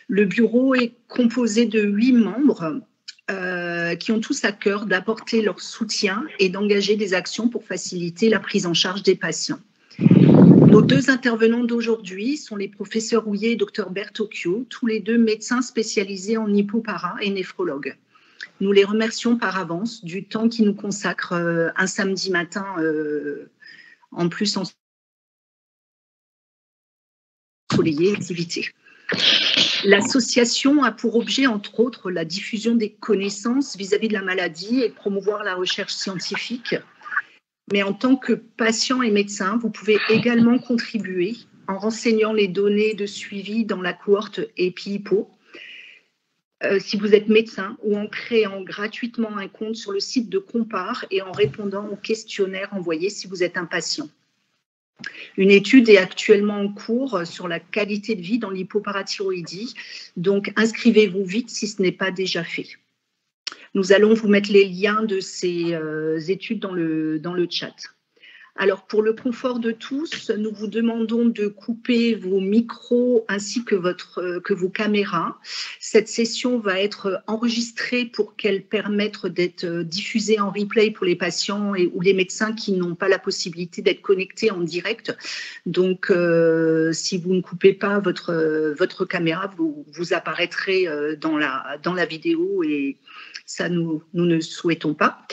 Le bureau est composé de 8 membres qui ont tous à cœur d'apporter leur soutien et d'engager des actions pour faciliter la prise en charge des patients. Nos 2 intervenants d'aujourd'hui sont les professeurs Houillet et Dr Bertocchio, tous les 2 médecins spécialisés en hypopara et néphrologues. Nous les remercions par avance du temps qu'ils nous consacrent un samedi matin, en plus en ensoleillé activité. L'association a pour objet, entre autres, la diffusion des connaissances vis-à-vis de la maladie et promouvoir la recherche scientifique. Mais en tant que patient et médecin, vous pouvez également contribuer en renseignant les données de suivi dans la cohorte EpiHypo. Si vous êtes médecin ou en créant gratuitement un compte sur le site de Compare et en répondant aux questionnaires envoyés si vous êtes un patient. Une étude est actuellement en cours sur la qualité de vie dans l'hypoparathyroïdie, donc inscrivez-vous vite si ce n'est pas déjà fait. Nous allons vous mettre les liens de ces études dans le chat. Alors, pour le confort de tous, nous vous demandons de couper vos micros ainsi que vos caméras. Cette session va être enregistrée pour qu'elle permette d'être diffusée en replay pour les patients ou les médecins qui n'ont pas la possibilité d'être connectés en direct. Donc, si vous ne coupez pas votre caméra, vous apparaîtrez dans la vidéo et ça, nous ne souhaitons pas.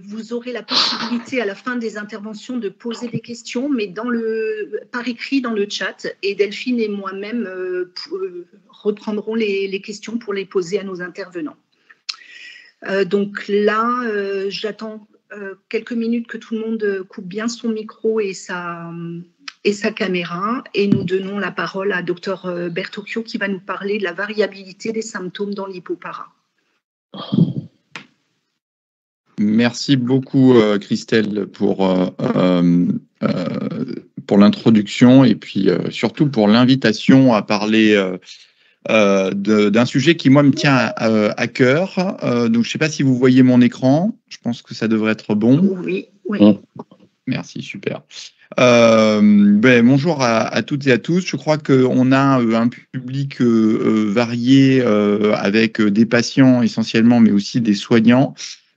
Vous aurez la possibilité à la fin des interventions de poser des questions, mais par écrit dans le chat. Et Delphine et moi-même reprendrons les questions pour les poser à nos intervenants. Donc là, j'attends quelques minutes que tout le monde coupe bien son micro et sa caméra. Et nous donnons la parole à Dr Bertocchio qui va nous parler de la variabilité des symptômes dans l'hypopara. Merci beaucoup Christelle pour l'introduction et puis surtout pour l'invitation à parler d'un sujet qui moi me tient à cœur. Donc je ne sais pas si vous voyez mon écran, je pense que ça devrait être bon. Oui. Merci, super. Bonjour à toutes et à tous. Je crois qu'on a un public varié avec des patients essentiellement, mais aussi des soignants.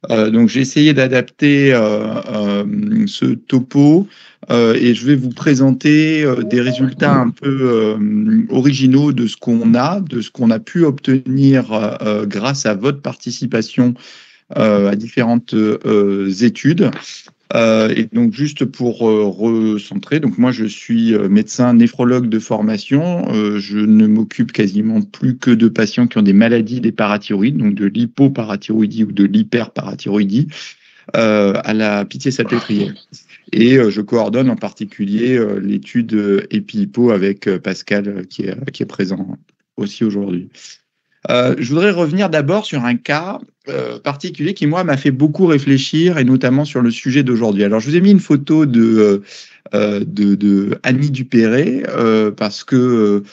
Donc j'ai essayé d'adapter ce topo et je vais vous présenter des résultats un peu originaux de ce qu'on a pu obtenir grâce à votre participation à différentes études. Et donc juste pour recentrer, donc moi je suis médecin néphrologue de formation, je ne m'occupe quasiment plus que de patients qui ont des maladies des parathyroïdes, donc de l'hypoparathyroïdie ou de l'hyperparathyroïdie à la Pitié-Salpêtrière. Et je coordonne en particulier l'étude EpiHypo avec Pascal qui est présent aussi aujourd'hui. Je voudrais revenir d'abord sur un cas particulier qui, moi, m'a fait beaucoup réfléchir, et notamment sur le sujet d'aujourd'hui. Alors, je vous ai mis une photo de Annie Dupéré, parce que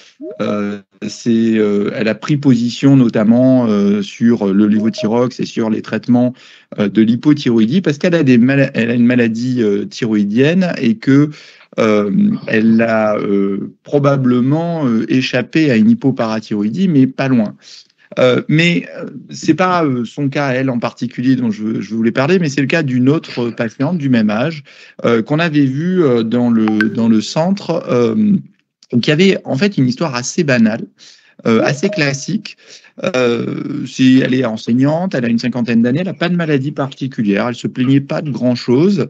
elle a pris position notamment sur le lévothyrox et sur les traitements de l'hypothyroïdie, parce qu'elle a une maladie thyroïdienne et que elle a probablement échappé à une hypoparathyroïdie, mais pas loin. Mais c'est pas son cas, elle, en particulier, dont je voulais parler, mais c'est le cas d'une autre patiente du même âge qu'on avait vue dans le centre, qui avait en fait une histoire assez banale, assez classique. Elle est enseignante, elle a une 50aine d'années, elle n'a pas de maladie particulière, elle se plaignait pas de grand-chose.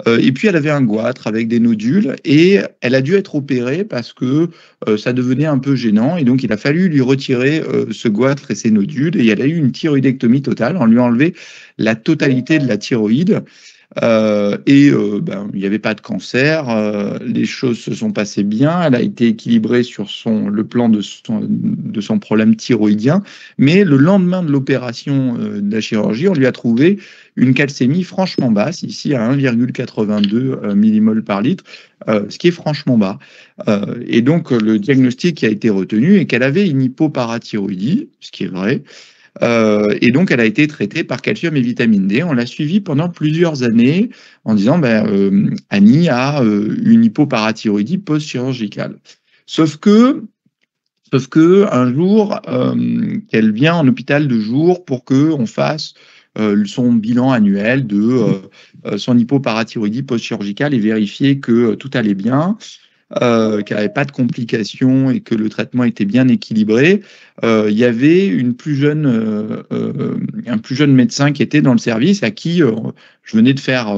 Et puis, elle avait un goitre avec des nodules et elle a dû être opérée parce que ça devenait un peu gênant. Et donc, il a fallu lui retirer ce goitre et ses nodules. Et elle a eu une thyroïdectomie totale. On lui a enlevé la totalité de la thyroïde. Il n'y avait pas de cancer, les choses se sont passées bien, elle a été équilibrée sur le plan de son problème thyroïdien, mais le lendemain de l'opération de la chirurgie, on lui a trouvé une calcémie franchement basse, ici à 1,82 millimoles par litre, ce qui est franchement bas. Et donc le diagnostic qui a été retenu est qu'elle avait une hypoparathyroïdie, ce qui est vrai, Et donc, elle a été traitée par calcium et vitamine D. On l'a suivie pendant plusieurs années en disant, Annie a une hypoparathyroïdie post-chirurgicale. Sauf que un jour, qu'elle vient en hôpital de jour pour qu'on fasse son bilan annuel de son hypoparathyroïdie post-chirurgicale et vérifier que tout allait bien, qu'elle n'avait pas de complications et que le traitement était bien équilibré. Il y avait un plus jeune médecin qui était dans le service à qui je venais de faire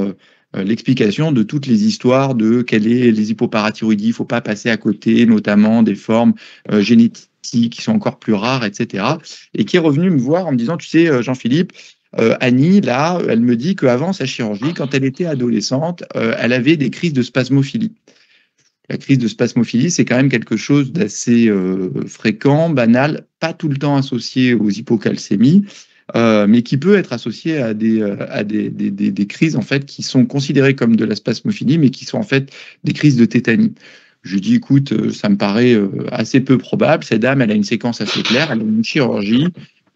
l'explication de toutes les histoires de quelles sont les hypoparathyroïdies, il ne faut pas passer à côté, notamment des formes génétiques qui sont encore plus rares, etc. Et qui est revenu me voir en me disant, tu sais, Jean-Philippe, Annie, là, elle me dit qu'avant sa chirurgie, quand elle était adolescente, elle avait des crises de spasmophilie. La crise de spasmophilie, c'est quand même quelque chose d'assez fréquent, banal, pas tout le temps associé aux hypocalcémies, mais qui peut être associé à des crises en fait qui sont considérées comme de la spasmophilie, mais qui sont en fait des crises de tétanie. Je lui dis, écoute, ça me paraît assez peu probable. Cette dame, elle a une séquence assez claire, elle a une chirurgie,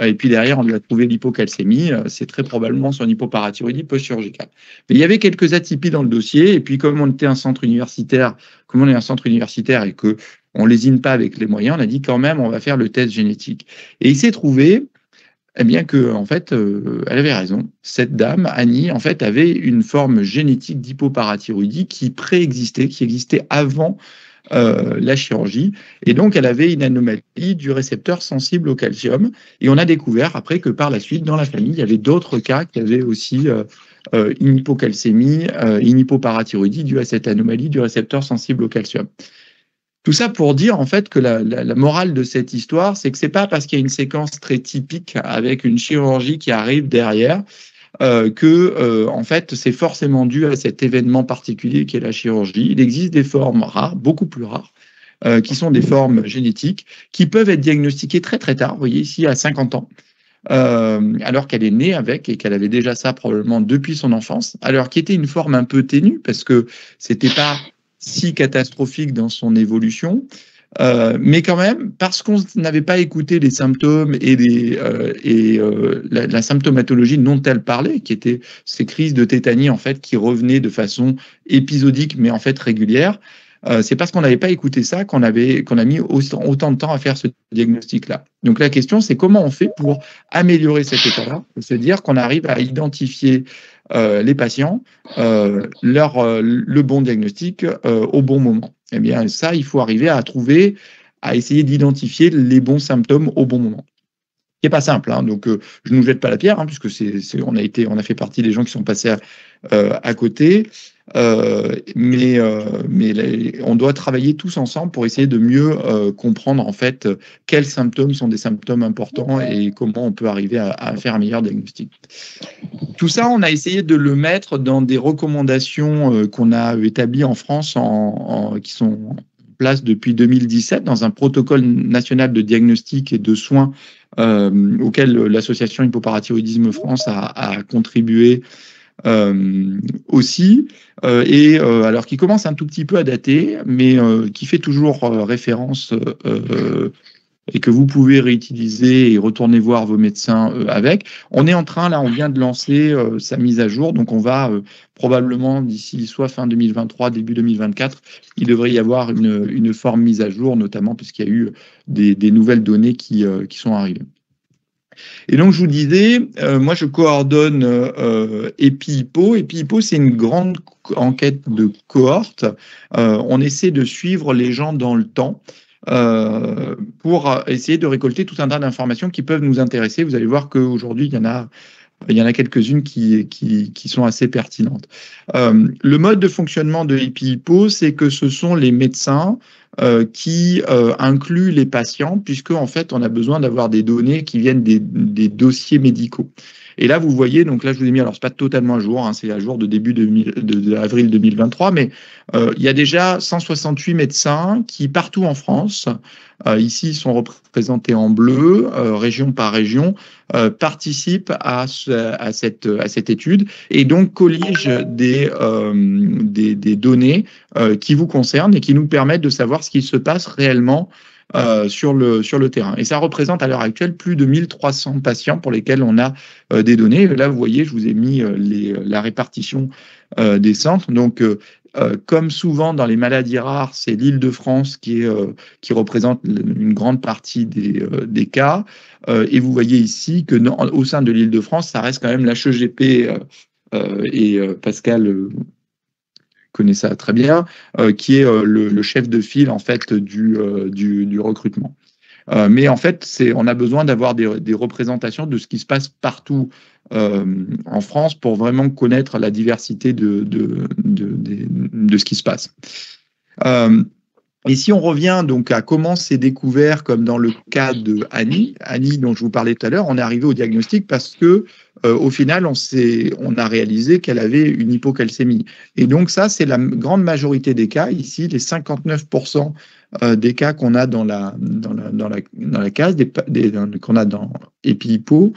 et puis derrière, on lui a trouvé l'hypocalcémie. C'est très probablement son hypoparathyroïdie post-chirurgicale. Mais il y avait quelques atypies dans le dossier, et puis comme on est un centre universitaire et que on lésine pas avec les moyens, on a dit quand même, on va faire le test génétique. Et il s'est trouvé bien que, en fait, elle avait raison. Cette dame, Annie, en fait, avait une forme génétique d'hypoparathyroïdie qui préexistait, qui existait avant la chirurgie. Et donc, elle avait une anomalie du récepteur sensible au calcium. Et on a découvert après que par la suite, dans la famille, il y avait d'autres cas qui avaient aussi une hypocalcémie, une hypoparathyroïdie due à cette anomalie du récepteur sensible au calcium. Tout ça pour dire en fait que la morale de cette histoire, c'est que c'est pas parce qu'il y a une séquence très typique avec une chirurgie qui arrive derrière que en fait c'est forcément dû à cet événement particulier qui est la chirurgie. Il existe des formes rares, beaucoup plus rares, qui sont des formes génétiques qui peuvent être diagnostiquées très très tard. Vous voyez ici à 50 ans. Alors qu'elle est née avec et qu'elle avait déjà ça probablement depuis son enfance, alors qui était une forme un peu ténue parce que c'était pas si catastrophique dans son évolution, mais quand même, parce qu'on n'avait pas écouté les symptômes et la symptomatologie dont elle parlait, qui étaient ces crises de tétanie en fait qui revenaient de façon épisodique mais en fait régulière, c'est parce qu'on n'avait pas écouté ça qu'on a mis autant de temps à faire ce diagnostic-là. Donc la question, c'est comment on fait pour améliorer cet état-là, c'est-à-dire qu'on arrive à identifier les patients, le bon diagnostic au bon moment. Eh bien, ça, il faut arriver à essayer d'identifier les bons symptômes au bon moment. Ce n'est pas simple, hein, donc je ne nous jette pas la pierre, hein, puisque on a fait partie des gens qui sont passés à côté. Mais on doit travailler tous ensemble pour essayer de mieux comprendre en fait quels symptômes sont des symptômes importants et comment on peut arriver à faire un meilleur diagnostic. Tout ça, on a essayé de le mettre dans des recommandations qu'on a établies en France qui sont en place depuis 2017 dans un protocole national de diagnostic et de soins auquel l'association Hypoparathyroïdisme France a contribué aussi, alors qui commence un tout petit peu à dater, mais qui fait toujours référence et que vous pouvez réutiliser et retourner voir vos médecins avec. On est en train, là, on vient de lancer sa mise à jour, donc on va probablement d'ici soit fin 2023, début 2024, il devrait y avoir une forme mise à jour, notamment puisqu'il y a eu des nouvelles données qui sont arrivées. Et donc, je vous disais, moi, je coordonne EPI-Hypo. EPI-Hypo, c'est une grande enquête de cohorte. On essaie de suivre les gens dans le temps pour essayer de récolter tout un tas d'informations qui peuvent nous intéresser. Vous allez voir qu'aujourd'hui, il y en a quelques-unes qui sont assez pertinentes. Le mode de fonctionnement de EPI-Hypo, c'est que ce sont les médecins qui inclut les patients, puisque en fait, on a besoin d'avoir des données qui viennent des dossiers médicaux. Et là, vous voyez, donc là, je vous ai mis, alors c'est pas totalement à jour, hein, c'est à jour de début avril 2023, mais il y a déjà 168 médecins qui, partout en France, ici, ils sont représentés en bleu, région par région, participent à cette étude et donc colligent des données qui vous concernent et qui nous permettent de savoir ce qui se passe réellement sur le terrain. Et ça représente à l'heure actuelle plus de 1300 patients pour lesquels on a des données. Là, vous voyez, je vous ai mis la répartition des centres. Donc, comme souvent dans les maladies rares, c'est l'Île-de-France qui représente une grande partie des cas. Et vous voyez ici que au sein de l'Île-de-France, ça reste quand même l'HEGP et Pascal connaît ça très bien, qui est le chef de file en fait du recrutement. Mais en fait, on a besoin d'avoir des représentations de ce qui se passe partout en France pour vraiment connaître la diversité de ce qui se passe. Et si on revient donc à comment c'est découvert, comme dans le cas de Annie dont je vous parlais tout à l'heure, on est arrivé au diagnostic parce que au final, on a réalisé qu'elle avait une hypocalcémie. Et donc ça, c'est la grande majorité des cas. Ici, les 59% des cas qu'on a dans la case, qu'on a dans EpiHypo,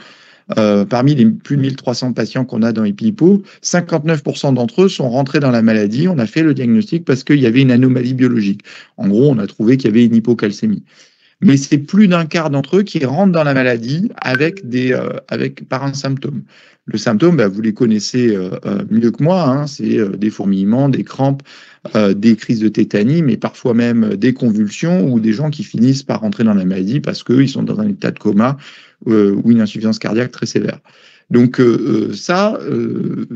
parmi les plus de 1300 patients qu'on a dans EpiHypo, 59% d'entre eux sont rentrés dans la maladie. On a fait le diagnostic parce qu'il y avait une anomalie biologique. En gros, on a trouvé qu'il y avait une hypocalcémie. Mais c'est plus d'un quart d'entre eux qui rentrent dans la maladie par un symptôme. Le symptôme, vous les connaissez mieux que moi, hein, c'est des fourmillements, des crampes, des crises de tétanie, mais parfois même des convulsions ou des gens qui finissent par rentrer dans la maladie parce qu'ils sont dans un état de coma ou une insuffisance cardiaque très sévère. Donc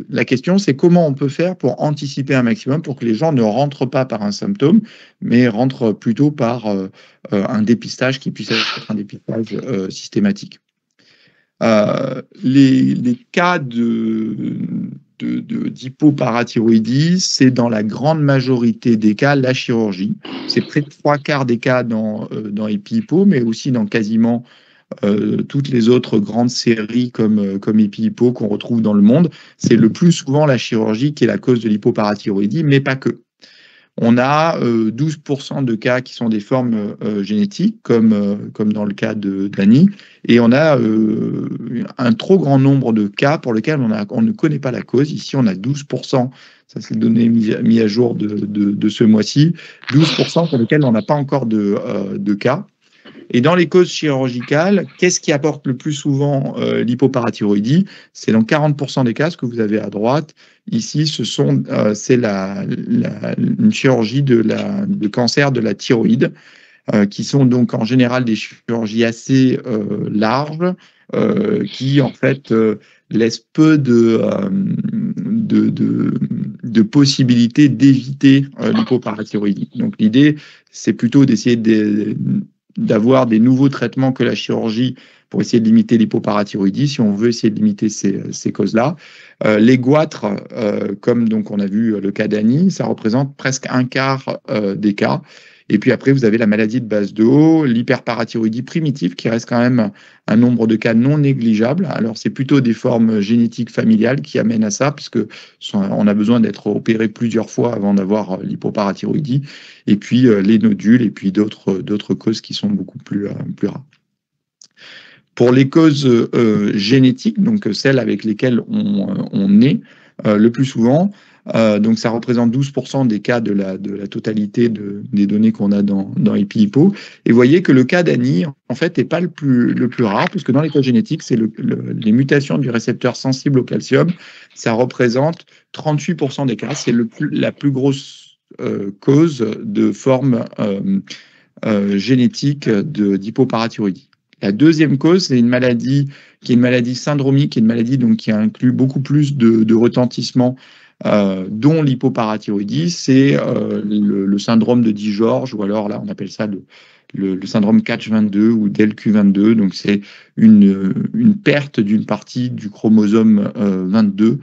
la question, c'est comment on peut faire pour anticiper un maximum pour que les gens ne rentrent pas par un symptôme, mais rentrent plutôt par un dépistage qui puisse être un dépistage systématique. Les cas d'hypoparathyroïdie, c'est dans la grande majorité des cas la chirurgie. C'est près de 3/4 des cas dans EpiHypo, mais aussi dans quasiment toutes les autres grandes séries comme EpiHypo qu'on retrouve dans le monde. C'est le plus souvent la chirurgie qui est la cause de l'hypoparathyroïdie, mais pas que. On a 12% de cas qui sont des formes génétiques, comme dans le cas d'Annie, et on a un trop grand nombre de cas pour lesquels on ne connaît pas la cause. Ici, on a 12%, ça c'est le donné mis à jour de ce mois-ci, 12% pour lesquels on n'a pas encore de cas. Et dans les causes chirurgicales, qu'est-ce qui apporte le plus souvent l'hypoparathyroïdie? C'est dans 40% des cas, ce que vous avez à droite. Ici, c'est une chirurgie de cancer de la thyroïde, qui sont donc en général des chirurgies assez larges, qui en fait laissent peu de possibilités d'éviter l'hypoparathyroïdie. Donc l'idée, c'est plutôt d'essayer d'avoir des nouveaux traitements que la chirurgie pour essayer de limiter l'hypoparathyroïdie, si on veut essayer de limiter ces causes-là. Les goitres, comme donc on a vu le cas d'Annie, ça représente presque un quart des cas. Et puis après, vous avez la maladie de base de haut, l'hyperparathyroïdie primitive, qui reste quand même un nombre de cas non négligeable. Alors, c'est plutôt des formes génétiques familiales qui amènent à ça, puisque on a besoin d'être opéré plusieurs fois avant d'avoir l'hypoparathyroïdie. Et puis, les nodules, et puis d'autres causes qui sont beaucoup plus rares. Pour les causes génétiques, donc celles avec lesquelles on est le plus souvent, donc ça représente 12% des cas de la totalité des données qu'on a dans EpiHypo. Et vous voyez que le cas d'Annie, en fait, n'est pas le plus rare, puisque dans les cas génétiques, c'est les mutations du récepteur sensible au calcium. Ça représente 38% des cas. C'est la plus grosse cause de forme génétique d'hypoparathyroïdie. La deuxième cause, c'est une maladie qui est une maladie syndromique, qui est une maladie donc, qui inclut beaucoup plus de retentissement, dont l'hypoparathyroïdie, c'est le syndrome de Di-George, ou alors là, on appelle ça le syndrome Catch22 ou DELQ22. Donc, c'est une perte d'une partie du chromosome 22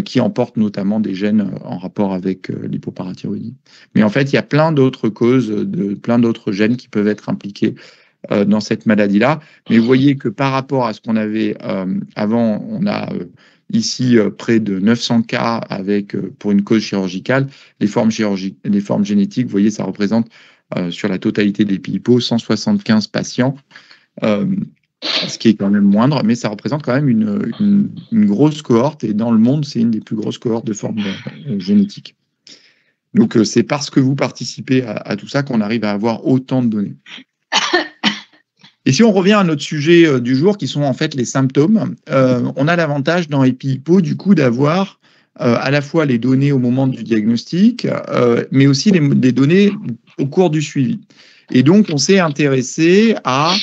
qui emporte notamment des gènes en rapport avec l'hypoparathyroïdie. Mais en fait, il y a plein d'autres causes, plein d'autres gènes qui peuvent être impliqués dans cette maladie-là. Mais vous voyez que par rapport à ce qu'on avait avant, on a ici près de 900 cas pour une cause chirurgicale. Les formes génétiques, vous voyez, ça représente sur la totalité des EpiHypo 175 patients, ce qui est quand même moindre, mais ça représente quand même une grosse cohorte, et dans le monde, c'est une des plus grosses cohortes de formes génétiques. Donc, c'est parce que vous participez à tout ça qu'on arrive à avoir autant de données. Et si on revient à notre sujet du jour, qui sont en fait les symptômes, on a l'avantage dans EpiHippo, du coup, d'avoir à la fois les données au moment du diagnostic, mais aussi les données au cours du suivi. Et donc, on s'est intéressé à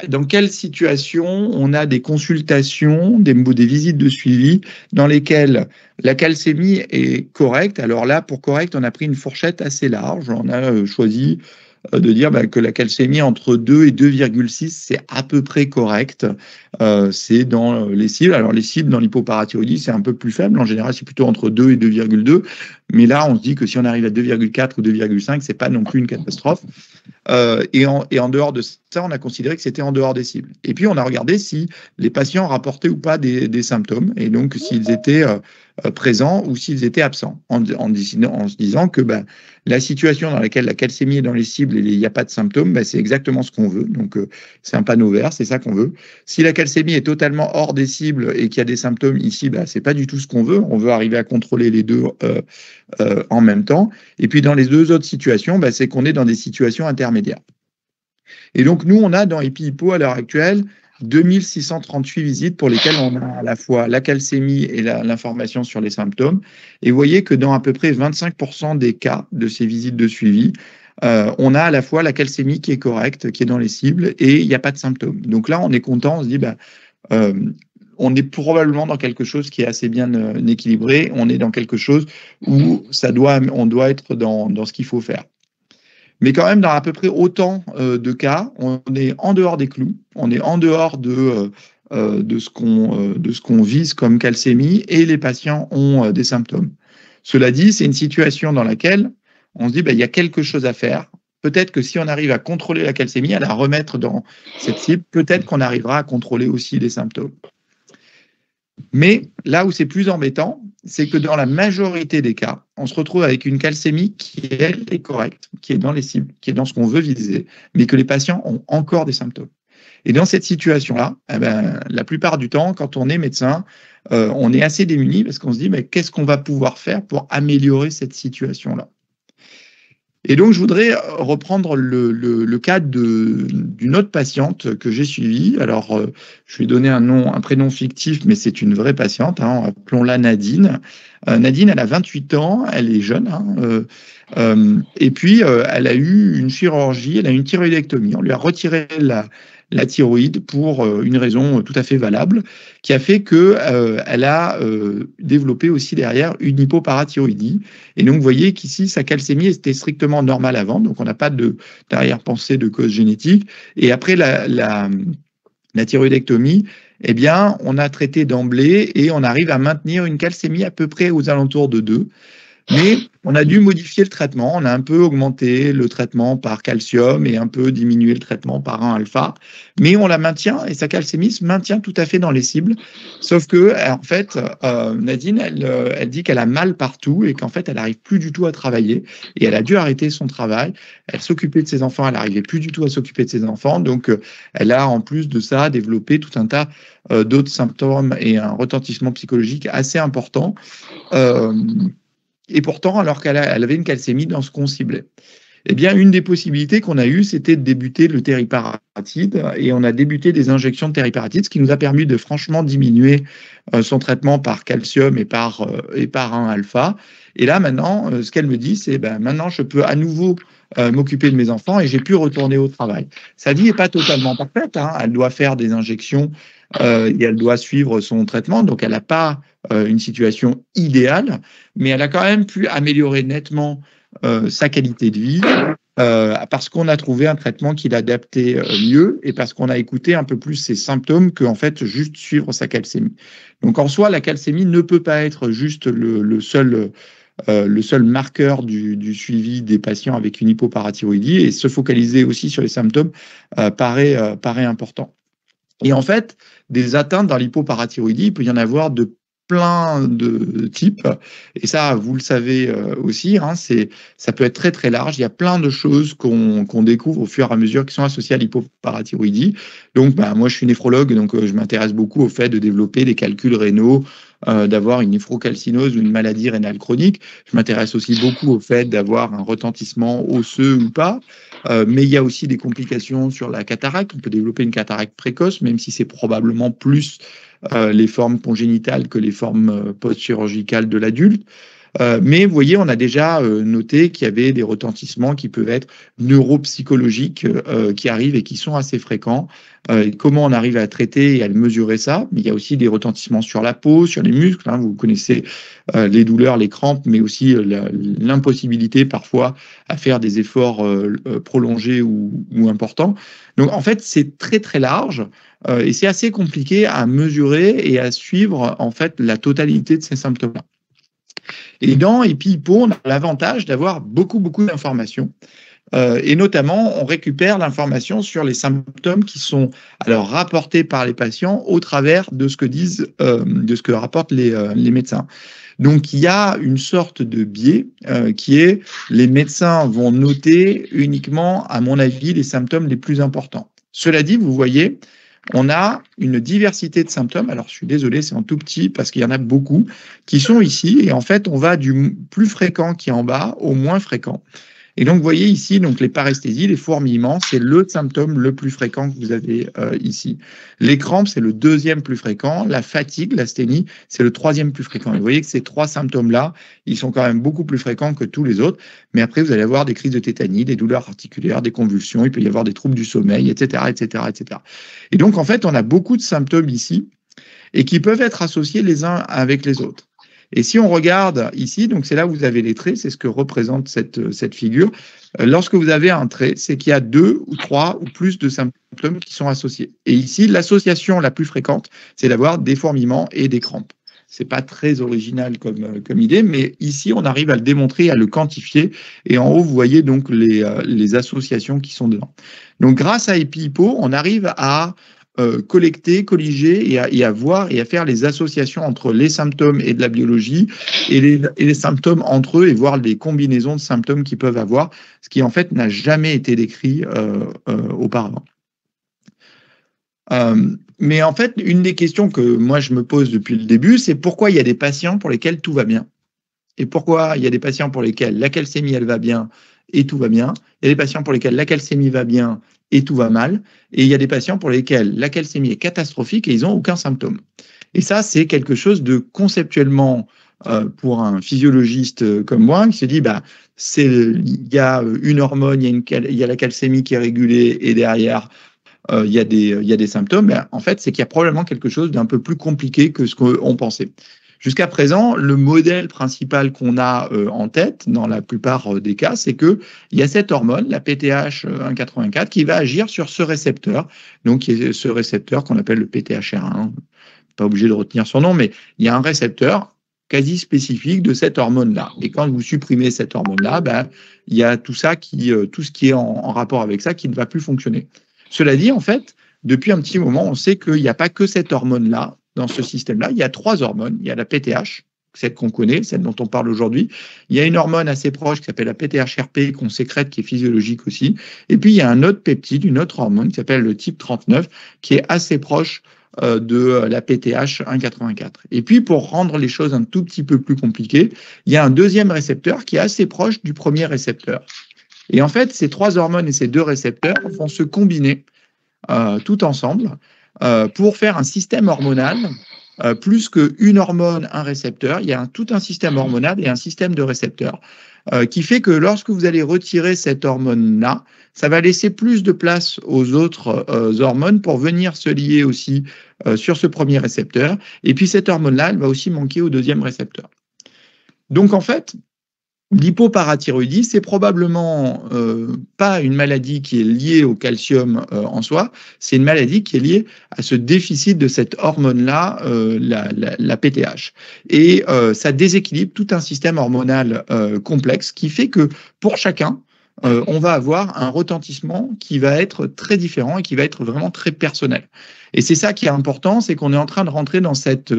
dans quelle situation on a des consultations, des visites de suivi dans lesquelles la calcémie est correcte. Alors là, pour correcte, on a pris une fourchette assez large. On a choisi de dire que la calcémie entre 2 et 2,6, c'est à peu près correct. C'est dans les cibles. Alors, les cibles dans l'hypoparathyroïdie, c'est un peu plus faible. En général, c'est plutôt entre 2 et 2,2. Mais là, on se dit que si on arrive à 2,4 ou 2,5, c'est pas non plus une catastrophe. Et en dehors de ça, on a considéré que c'était en dehors des cibles. Et puis, on a regardé si les patients rapportaient ou pas des symptômes, et donc s'ils étaient présents ou s'ils étaient absents, en se disant que la situation dans laquelle la calcémie est dans les cibles et il n'y a pas de symptômes, c'est exactement ce qu'on veut. Donc, c'est un panneau vert, c'est ça qu'on veut. Si la calcémie est totalement hors des cibles et qu'il y a des symptômes ici, ce n'est pas du tout ce qu'on veut. On veut arriver à contrôler les deux en même temps. Et puis, dans les deux autres situations, c'est qu'on est dans des situations intermédiaires. Et donc, nous, on a dans EpiHippo à l'heure actuelle 2638 visites pour lesquelles on a à la fois la calcémie et l'information sur les symptômes. Et vous voyez que dans à peu près 25% des cas de ces visites de suivi, on a à la fois la calcémie qui est correcte, qui est dans les cibles, et il n'y a pas de symptômes. Donc là, on est content, on se dit, on est probablement dans quelque chose qui est assez bien équilibré, on est dans quelque chose où on doit être dans ce qu'il faut faire. Mais quand même, dans à peu près autant de cas, on est en dehors des clous, on est en dehors de ce qu'on vise comme calcémie, et les patients ont des symptômes. Cela dit, c'est une situation dans laquelle on se dit il y a quelque chose à faire. Peut-être que si on arrive à contrôler la calcémie, à la remettre dans cette cible, peut-être qu'on arrivera à contrôler aussi les symptômes. Mais là où c'est plus embêtant, c'est que dans la majorité des cas, on se retrouve avec une calcémie qui, elle, est correcte, qui est dans les cibles, qui est dans ce qu'on veut viser, mais que les patients ont encore des symptômes. Et dans cette situation-là, la plupart du temps, quand on est médecin, on est assez démuni parce qu'on se dit, qu'est-ce qu'on va pouvoir faire pour améliorer cette situation-là ? Et donc, je voudrais reprendre le cas d'une autre patiente que j'ai suivie. Alors, je lui ai donné un prénom fictif, mais c'est une vraie patiente. Appelons-la Nadine. Nadine, elle a 28 ans, elle est jeune. Et puis, elle a eu une chirurgie, elle a eu une thyroïdectomie. On lui a retiré la thyroïde pour une raison tout à fait valable, qui a fait qu'elle a développé aussi derrière une hypoparathyroïdie. Et donc, vous voyez qu'ici, sa calcémie était strictement normale avant, donc on n'a pas d'arrière-pensée de cause génétique. Et après la thyroïdectomie, on a traité d'emblée et on arrive à maintenir une calcémie à peu près aux alentours de 2. Mais on a dû modifier le traitement. On a un peu augmenté le traitement par calcium et un peu diminué le traitement par 1-alpha. Mais on la maintient et sa calcémie se maintient tout à fait dans les cibles. Sauf que, en fait, Nadine, elle dit qu'elle a mal partout et qu'en fait, elle n'arrive plus du tout à travailler. Et elle a dû arrêter son travail. Elle s'occupait de ses enfants. Elle n'arrivait plus du tout à s'occuper de ses enfants. Donc, elle a, en plus de ça, développé tout un tas d'autres symptômes et un retentissement psychologique assez important. Et pourtant, alors qu'elle avait une calcémie dans ce qu'on ciblait. Une des possibilités qu'on a eues, c'était de débuter le tériparatide, et on a débuté des injections de tériparatide, ce qui nous a permis de franchement diminuer son traitement par calcium et par 1-alpha. Et là, maintenant, ce qu'elle me dit, c'est maintenant, je peux à nouveau m'occuper de mes enfants et j'ai pu retourner au travail. Sa vie n'est pas totalement parfaite, elle doit faire des injections et elle doit suivre son traitement, donc elle n'a pas une situation idéale, mais elle a quand même pu améliorer nettement sa qualité de vie parce qu'on a trouvé un traitement qui l'adaptait mieux et parce qu'on a écouté un peu plus ses symptômes qu'en fait juste suivre sa calcémie. Donc en soi, la calcémie ne peut pas être juste le seul marqueur du suivi des patients avec une hypoparathyroïdie, et se focaliser aussi sur les symptômes paraît important. Et en fait, des atteintes dans l'hypoparathyroïdie, il peut y en avoir de plein de types, et ça, vous le savez aussi, ça peut être très très large. Il y a plein de choses qu'on découvre au fur et à mesure qui sont associées à l'hypoparathyroïdie. Donc, moi, je suis néphrologue, donc je m'intéresse beaucoup au fait de développer des calculs rénaux d'avoir une néphrocalcinose ou une maladie rénale chronique. Je m'intéresse aussi beaucoup au fait d'avoir un retentissement osseux ou pas. Mais il y a aussi des complications sur la cataracte. On peut développer une cataracte précoce, même si c'est probablement plus les formes congénitales que les formes post-chirurgicales de l'adulte. Mais vous voyez, on a déjà noté qu'il y avait des retentissements qui peuvent être neuropsychologiques qui arrivent et qui sont assez fréquents. Et comment on arrive à traiter et à mesurer ça? Mais il y a aussi des retentissements sur la peau, sur les muscles. Hein, vous connaissez les douleurs, les crampes, mais aussi l'impossibilité parfois à faire des efforts prolongés ou importants. Donc en fait, c'est très très large et c'est assez compliqué à mesurer et à suivre en fait la totalité de ces symptômes-là. Et dans EpiHippo, on a l'avantage d'avoir beaucoup d'informations. Et notamment, on récupère l'information sur les symptômes qui sont alors rapportés par les patients au travers de ce que rapportent les médecins. Donc, il y a une sorte de biais qui est les médecins vont noter uniquement, à mon avis, les symptômes les plus importants. Cela dit, vous voyez, on a une diversité de symptômes. Alors, je suis désolé, c'est en tout petit parce qu'il y en a beaucoup qui sont ici. Et en fait, on va du plus fréquent qui est en bas au moins fréquent. Et donc, vous voyez ici, donc les paresthésies, les fourmillements, c'est le symptôme le plus fréquent que vous avez ici. Les crampes, c'est le deuxième plus fréquent. La fatigue, l'asthénie, c'est le troisième plus fréquent. Et vous voyez que ces trois symptômes-là, ils sont quand même beaucoup plus fréquents que tous les autres. Mais après, vous allez avoir des crises de tétanie, des douleurs articulaires, des convulsions, il peut y avoir des troubles du sommeil, etc., etc., etc. Et donc, en fait, on a beaucoup de symptômes ici et qui peuvent être associés les uns avec les autres. Et si on regarde ici, donc c'est là où vous avez les traits, c'est ce que représente cette figure. Lorsque vous avez un trait, c'est qu'il y a 2 ou 3 ou plus de symptômes qui sont associés. Et ici, l'association la plus fréquente, c'est d'avoir des fourmillements et des crampes. C'est pas très original comme idée, mais ici, on arrive à le démontrer, à le quantifier. Et en haut, vous voyez donc les associations qui sont dedans. Donc, grâce à EpiHippo, on arrive à collecter, colliger et à voir et à faire les associations entre les symptômes et de la biologie et les symptômes entre eux et voir les combinaisons de symptômes qu'ils peuvent avoir, ce qui en fait n'a jamais été décrit auparavant. Mais en fait, une des questions que moi je me pose depuis le début, c'est pourquoi il y a des patients pour lesquels tout va bien et pourquoi il y a des patients pour lesquels la calcémie elle va bien et tout va bien. Il y a des patients pour lesquels la calcémie va bien et tout va mal. Et il y a des patients pour lesquels la calcémie est catastrophique et ils n'ont aucun symptôme. Et ça, c'est quelque chose de conceptuellement, pour un physiologiste comme moi, qui se dit, il y a une hormone, il y a la calcémie qui est régulée et derrière, il y a des symptômes. Mais en fait, c'est qu'il y a probablement quelque chose d'un peu plus compliqué que ce qu'on pensait. Jusqu'à présent, le modèle principal qu'on a en tête, dans la plupart des cas, c'est qu'il y a cette hormone, la PTH1,84, qui va agir sur ce récepteur, donc qui est ce récepteur qu'on appelle le PTHR1. Pas obligé de retenir son nom, mais il y a un récepteur quasi spécifique de cette hormone-là. Et quand vous supprimez cette hormone-là, il y a tout ce qui est en rapport avec ça qui ne va plus fonctionner. Cela dit, en fait, depuis un petit moment, on sait qu'il n'y a pas que cette hormone-là dans ce système-là. Il y a 3 hormones. Il y a la PTH, celle qu'on connaît, celle dont on parle aujourd'hui. Il y a une hormone assez proche qui s'appelle la PTHRP qu'on sécrète, qui est physiologique aussi. Et puis, il y a un autre peptide, une autre hormone qui s'appelle le type 39, qui est assez proche de la PTH1,84. Et puis, pour rendre les choses un tout petit peu plus compliquées, il y a un deuxième récepteur qui est assez proche du premier récepteur. Et en fait, ces 3 hormones et ces 2 récepteurs vont se combiner tout ensemble pour faire un système hormonal, plus qu'une hormone, un récepteur. Il y a tout un système hormonal et un système de récepteurs qui fait que lorsque vous allez retirer cette hormone-là, ça va laisser plus de place aux autres hormones pour venir se lier aussi sur ce premier récepteur. Et puis cette hormone-là, elle va aussi manquer au deuxième récepteur. Donc en fait, l'hypoparathyroïdie, c'est probablement pas une maladie qui est liée au calcium en soi, c'est une maladie qui est liée à ce déficit de cette hormone-là, la PTH. Et ça déséquilibre tout un système hormonal complexe qui fait que pour chacun, on va avoir un retentissement qui va être très différent et qui va être vraiment très personnel. Et c'est ça qui est important, c'est qu'on est en train de rentrer dans cette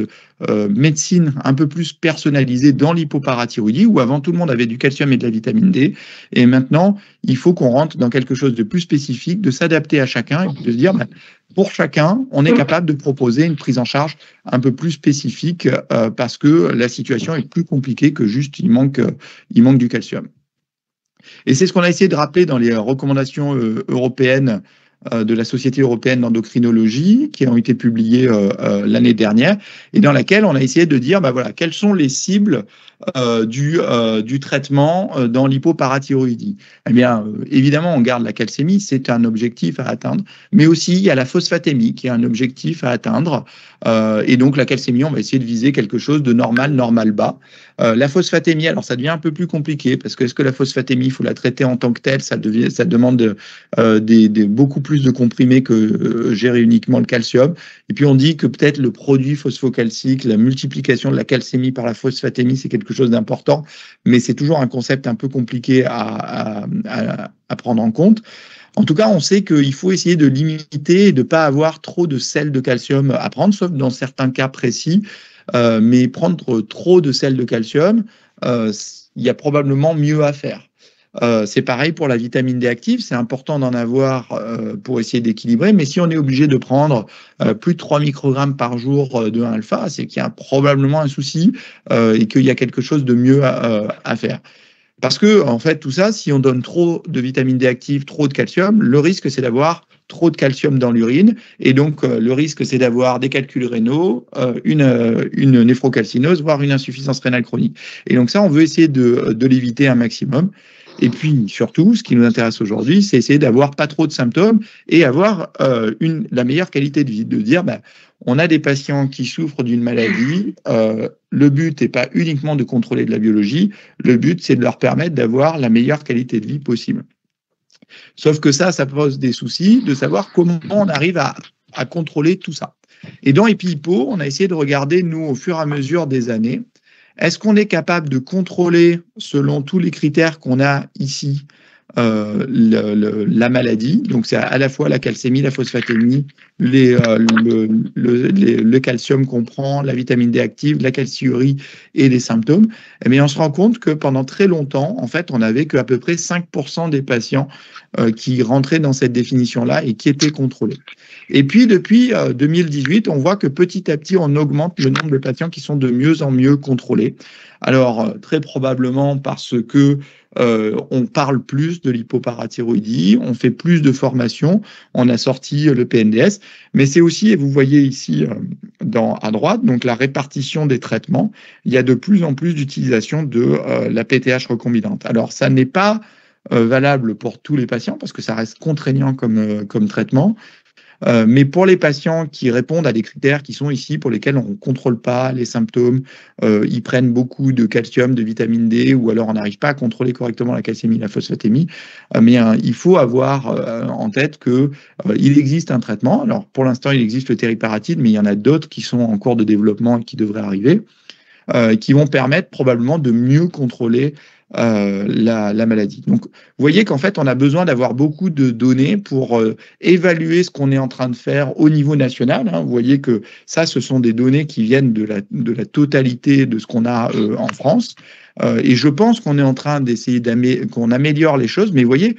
médecine un peu plus personnalisée dans l'hypoparathyroïdie, où avant tout le monde avait du calcium et de la vitamine D, et maintenant il faut qu'on rentre dans quelque chose de plus spécifique, de s'adapter à chacun et de se dire, pour chacun, on est capable de proposer une prise en charge un peu plus spécifique parce que la situation est plus compliquée que juste il manque du calcium. Et c'est ce qu'on a essayé de rappeler dans les recommandations européennes de la Société européenne d'endocrinologie qui ont été publiées l'année dernière et dans laquelle on a essayé de dire voilà, quelles sont les cibles du traitement dans l'hypoparathyroïdie. Eh bien, évidemment, on garde la calcémie, c'est un objectif à atteindre, mais aussi il y a la phosphatémie qui est un objectif à atteindre. Et donc, la calcémie, on va essayer de viser quelque chose de normal bas. La phosphatémie, alors ça devient un peu plus compliqué parce que est-ce que la phosphatémie, il faut la traiter en tant que telle, ça demande beaucoup plus de comprimés que gérer uniquement le calcium. Et puis on dit que peut-être le produit phosphocalcique, la multiplication de la calcémie par la phosphatémie, c'est quelque chose d'important, mais c'est toujours un concept un peu compliqué à prendre en compte. En tout cas, on sait qu'il faut essayer de limiter et de ne pas avoir trop de sel de calcium à prendre, sauf dans certains cas précis. Mais prendre trop de sel de calcium, il y a probablement mieux à faire. C'est pareil pour la vitamine D active, c'est important d'en avoir pour essayer d'équilibrer, mais si on est obligé de prendre plus de 3 microgrammes par jour de 1-alpha, c'est qu'il y a probablement un souci et qu'il y a quelque chose de mieux à faire. Parce que, en fait, tout ça, si on donne trop de vitamine D active, trop de calcium, le risque, c'est d'avoir trop de calcium dans l'urine. Et donc, le risque, c'est d'avoir des calculs rénaux, une néphrocalcinose, voire une insuffisance rénale chronique. Et donc, ça, on veut essayer de l'éviter un maximum. Et puis, surtout, ce qui nous intéresse aujourd'hui, c'est essayer d'avoir pas trop de symptômes et avoir la meilleure qualité de vie. De dire, on a des patients qui souffrent d'une maladie. Le but n'est pas uniquement de contrôler de la biologie. Le but, c'est de leur permettre d'avoir la meilleure qualité de vie possible. Sauf que ça pose des soucis de savoir comment on arrive à contrôler tout ça. Et dans EpiHypo, on a essayé de regarder, nous, au fur et à mesure des années, est-ce qu'on est capable de contrôler, selon tous les critères qu'on a ici, la maladie, donc c'est à la fois la calcémie, la phosphatémie, le calcium qu'on prend, la vitamine D active, la calciurie et les symptômes, eh bien on se rend compte que pendant très longtemps, en fait, on n'avait qu'à peu près 5% des patients qui rentraient dans cette définition-là et qui étaient contrôlés. Et puis, depuis 2018, on voit que petit à petit, on augmente le nombre de patients qui sont de mieux en mieux contrôlés. Alors, très probablement parce que on parle plus de l'hypoparathyroïdie, on fait plus de formations, on a sorti le PNDS, mais c'est aussi, et vous voyez ici à droite, donc la répartition des traitements, il y a de plus en plus d'utilisation de la PTH recombinante. Alors, ça n'est pas valable pour tous les patients parce que ça reste contraignant comme traitement. Mais pour les patients qui répondent à des critères qui sont ici, pour lesquels on ne contrôle pas les symptômes, ils prennent beaucoup de calcium, de vitamine D, ou alors on n'arrive pas à contrôler correctement la calcémie, la phosphatémie, mais il faut avoir en tête qu'il existe un traitement. Alors pour l'instant, il existe le tériparatide, mais il y en a d'autres qui sont en cours de développement et qui devraient arriver, qui vont permettre probablement de mieux contrôler la maladie. Donc, vous voyez qu'en fait, on a besoin d'avoir beaucoup de données pour évaluer ce qu'on est en train de faire au niveau national. Vous voyez que ça, ce sont des données qui viennent de la totalité de ce qu'on a en France. Et je pense qu'on est en train d'essayer qu'on améliore les choses. Mais vous voyez,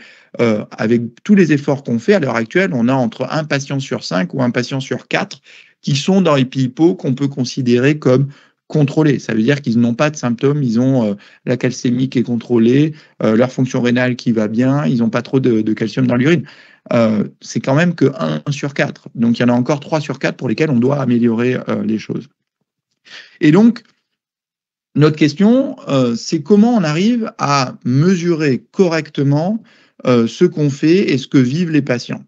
avec tous les efforts qu'on fait à l'heure actuelle, on a entre un patient sur 5 ou un patient sur 4 qui sont dans EpiHypo qu'on peut considérer comme contrôlés. Ça veut dire qu'ils n'ont pas de symptômes, ils ont la calcémie qui est contrôlée, leur fonction rénale qui va bien, ils n'ont pas trop de calcium dans l'urine. C'est quand même que 1 sur 4. Donc, il y en a encore 3 sur 4 pour lesquels on doit améliorer les choses. Et donc, notre question, c'est comment on arrive à mesurer correctement ce qu'on fait et ce que vivent les patients.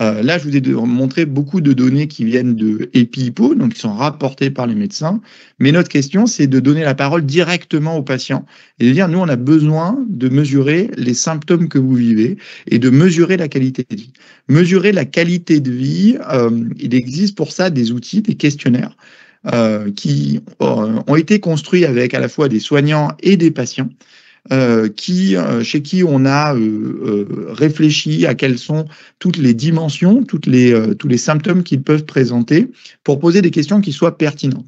Là, je vous ai montré beaucoup de données qui viennent de EpiHypo, donc qui sont rapportées par les médecins. Mais notre question, c'est de donner la parole directement aux patients et de dire, nous, on a besoin de mesurer les symptômes que vous vivez et de mesurer la qualité de vie. Mesurer la qualité de vie, il existe pour ça des outils, des questionnaires qui ont été construits avec à la fois des soignants et des patients. chez qui on a réfléchi à quelles sont toutes les dimensions, tous les symptômes qu'ils peuvent présenter pour poser des questions qui soient pertinentes.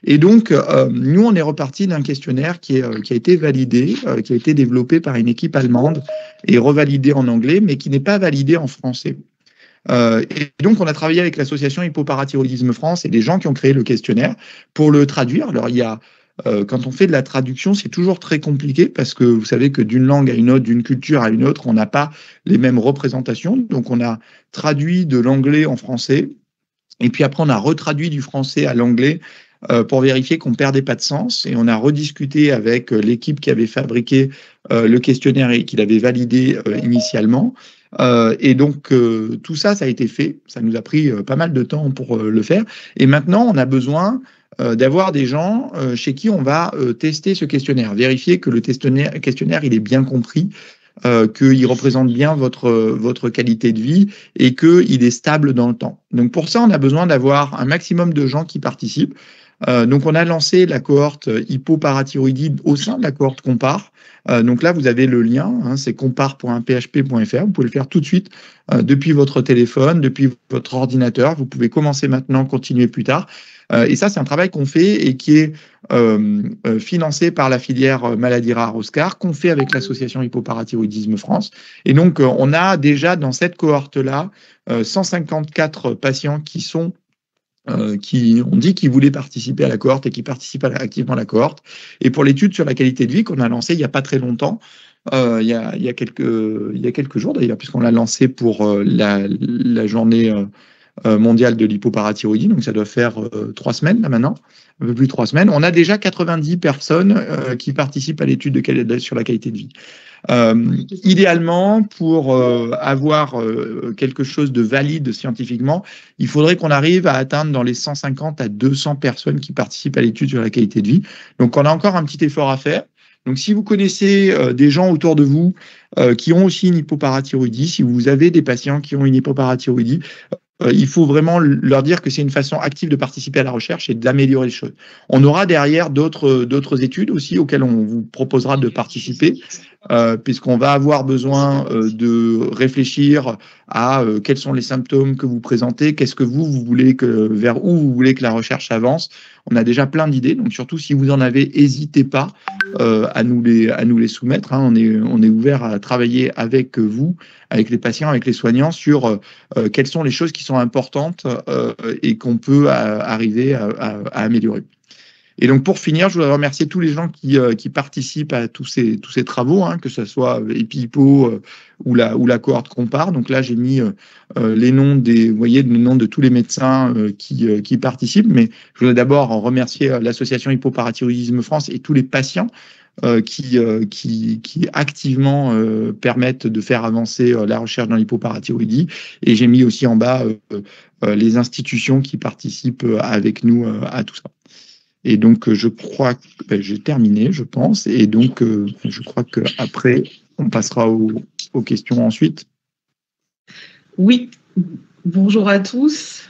Et donc, nous, on est reparti d'un questionnaire qui a été validé, qui a été développé par une équipe allemande et revalidé en anglais, mais qui n'est pas validé en français. Et donc, on a travaillé avec l'association Hypoparathyroïdisme France et des gens qui ont créé le questionnaire pour le traduire. Alors, quand on fait de la traduction, c'est toujours très compliqué parce que vous savez que d'une langue à une autre, d'une culture à une autre, on n'a pas les mêmes représentations. Donc, on a traduit de l'anglais en français et puis après, on a retraduit du français à l'anglais pour vérifier qu'on ne perdait pas de sens. Et on a rediscuté avec l'équipe qui avait fabriqué le questionnaire et qui l'avait validé initialement. Et donc, tout ça, ça a été fait. Ça nous a pris pas mal de temps pour le faire. Et maintenant, on a besoin d'avoir des gens chez qui on va tester ce questionnaire, vérifier que le questionnaire il est bien compris, qu'il représente bien votre qualité de vie et qu'il est stable dans le temps. Donc pour ça, on a besoin d'avoir un maximum de gens qui participent. Donc on a lancé la cohorte hypoparathyroïdie au sein de la cohorte Compare. Donc là, vous avez le lien, hein, c'est compare.php.fr. Vous pouvez le faire tout de suite depuis votre téléphone, depuis votre ordinateur. Vous pouvez commencer maintenant, continuer plus tard. Et ça, c'est un travail qu'on fait et qui est financé par la filière maladie rare Oscar, qu'on fait avec l'association Hypoparathyroïdisme France. Et donc, on a déjà dans cette cohorte-là 154 patients qui ont dit qu'ils voulaient participer à la cohorte et qui participent activement à la cohorte. Et pour l'étude sur la qualité de vie qu'on a lancée il n'y a pas très longtemps, il y a quelques jours d'ailleurs, puisqu'on l'a lancé pour la journée mondiale de l'hypoparathyroïdie, donc ça doit faire 3 semaines là maintenant, un peu plus de 3 semaines. On a déjà 90 personnes qui participent à l'étude sur la qualité de vie. Idéalement, pour avoir quelque chose de valide scientifiquement, il faudrait qu'on arrive à atteindre dans les 150 à 200 personnes qui participent à l'étude sur la qualité de vie. Donc, on a encore un petit effort à faire. Donc, si vous connaissez des gens autour de vous qui ont aussi une hypoparathyroïdie, si vous avez des patients qui ont une hypoparathyroïdie, il faut vraiment leur dire que c'est une façon active de participer à la recherche et d'améliorer les choses. On aura derrière d'autres études aussi auxquelles on vous proposera de participer, puisqu'on va avoir besoin de réfléchir à quels sont les symptômes que vous présentez, qu'est-ce que vous voulez vers où vous voulez que la recherche avance. On a déjà plein d'idées, donc surtout si vous en avez, n'hésitez pas à nous les soumettre. Hein. On est ouvert à travailler avec vous, avec les patients, avec les soignants, sur quelles sont les choses qui sont importantes et qu'on peut arriver à améliorer. Et donc, pour finir, je voudrais remercier tous les gens qui participent à tous ces travaux, hein, que ce soit EpiHypo ou la cohorte Compare. Donc là, j'ai mis les noms vous voyez, les noms de tous les médecins qui participent. Mais je voudrais d'abord remercier l'association Hypoparathyroïdisme France et tous les patients qui activement permettent de faire avancer la recherche dans l'hypoparathyroïdie. Et j'ai mis aussi en bas les institutions qui participent avec nous à tout ça. Et donc, je crois que j'ai terminé, je pense. Et donc, je crois qu'après, on passera aux questions ensuite. Oui, bonjour à tous.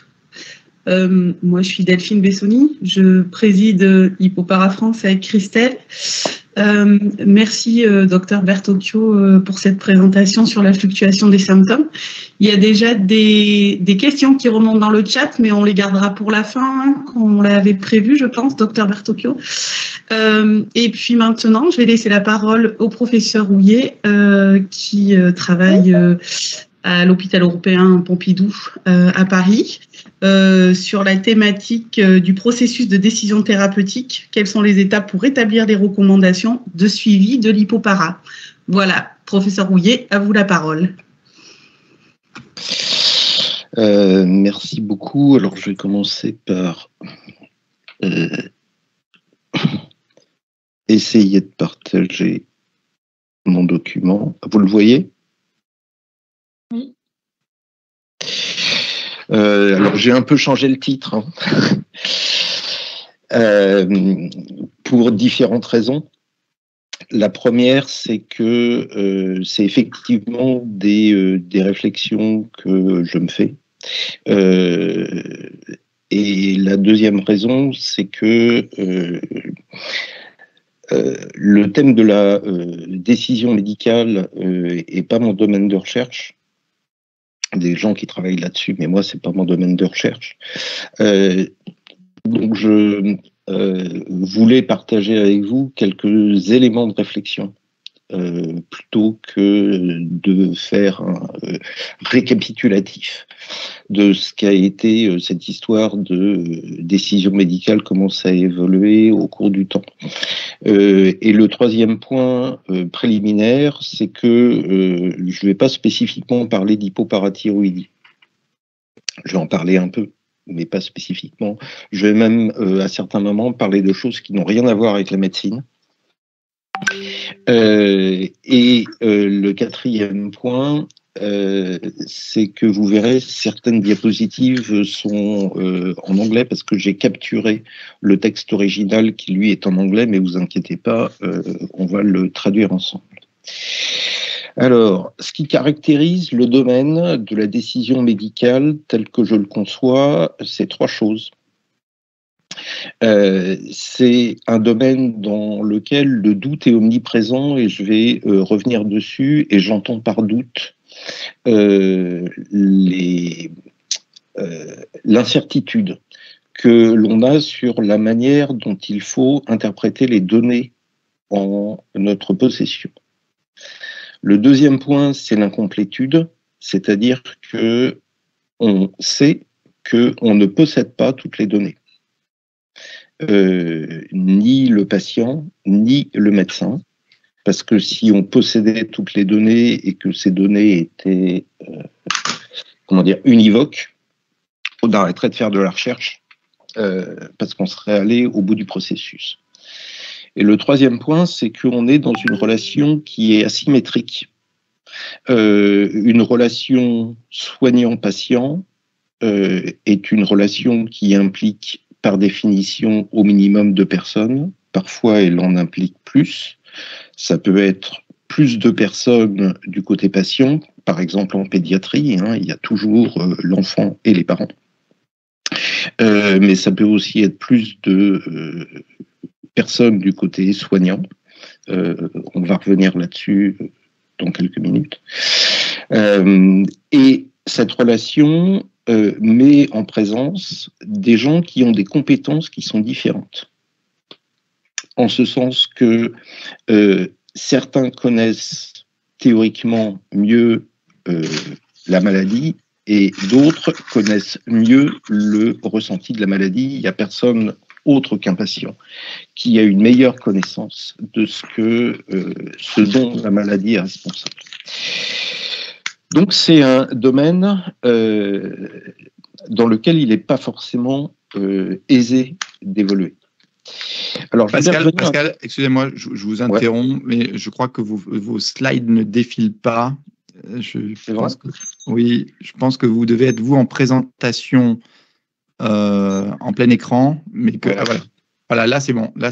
Moi, je suis Delphine Bessoni. Je préside Hypopara France avec Christelle. Merci, docteur Bertocchio, pour cette présentation sur la fluctuation des symptômes. Il y a déjà des questions qui remontent dans le chat, mais on les gardera pour la fin, hein, comme on l'avait prévu, je pense, docteur Bertocchio. Et puis maintenant, je vais laisser la parole au professeur Houillet, qui travaille à l'hôpital européen Pompidou à Paris, sur la thématique du processus de décision thérapeutique. Quelles sont les étapes pour établir les recommandations de suivi de l'hypopara? Voilà, professeur Houillet, à vous la parole. Merci beaucoup. Alors, je vais commencer par essayer de partager mon document. Vous le voyez? Oui. Alors, j'ai un peu changé le titre, hein. Pour différentes raisons. La première, c'est que c'est effectivement des réflexions que je me fais. Et la deuxième raison, c'est que le thème de la décision médicale est pas mon domaine de recherche. Des gens qui travaillent là-dessus, mais moi, c'est pas mon domaine de recherche. Donc, je voulais partager avec vous quelques éléments de réflexion plutôt que de faire un récapitulatif de ce qu'a été cette histoire de décision médicale, comment ça a évolué au cours du temps. Et le troisième point préliminaire, c'est que je ne vais pas spécifiquement parler d'hypoparathyroïdie. Je vais en parler un peu, mais pas spécifiquement. Je vais même, à certains moments, parler de choses qui n'ont rien à voir avec la médecine. Le quatrième point, c'est que vous verrez, certaines diapositives sont en anglais parce que j'ai capturé le texte original qui, lui, est en anglais, mais vous inquiétez pas, on va le traduire ensemble. Alors, ce qui caractérise le domaine de la décision médicale tel que je le conçois, c'est trois choses. C'est un domaine dans lequel le doute est omniprésent et je vais revenir dessus, et j'entends par doute l'incertitude que l'on a sur la manière dont il faut interpréter les données en notre possession. Le deuxième point, c'est l'incomplétude, c'est-à-dire que on sait qu'on ne possède pas toutes les données. Ni le patient, ni le médecin, parce que si on possédait toutes les données et que ces données étaient, univoques, on arrêterait de faire de la recherche, parce qu'on serait allé au bout du processus. Et le troisième point, c'est qu'on est dans une relation qui est asymétrique. Une relation soignant-patient est une relation qui implique par définition au minimum 2 personnes. Parfois, elle en implique plus. Ça peut être plus de personnes du côté patient, par exemple en pédiatrie, il y a toujours l'enfant et les parents. Mais ça peut aussi être plus de personnes du côté soignant. On va revenir là-dessus dans quelques minutes. Et cette relation met en présence des gens qui ont des compétences qui sont différentes. En ce sens que certains connaissent théoriquement mieux la maladie et d'autres connaissent mieux le ressenti de la maladie. Il n'y a personne autre qu'un patient qui a une meilleure connaissance de ce dont la maladie est responsable. Donc c'est un domaine dans lequel il n'est pas forcément aisé d'évoluer. Alors, Pascal, excusez-moi, je vous interromps, mais je crois que vos slides ne défilent pas. Je pense que vous devez être, vous, en présentation en plein écran, mais que voilà, là c'est bon, là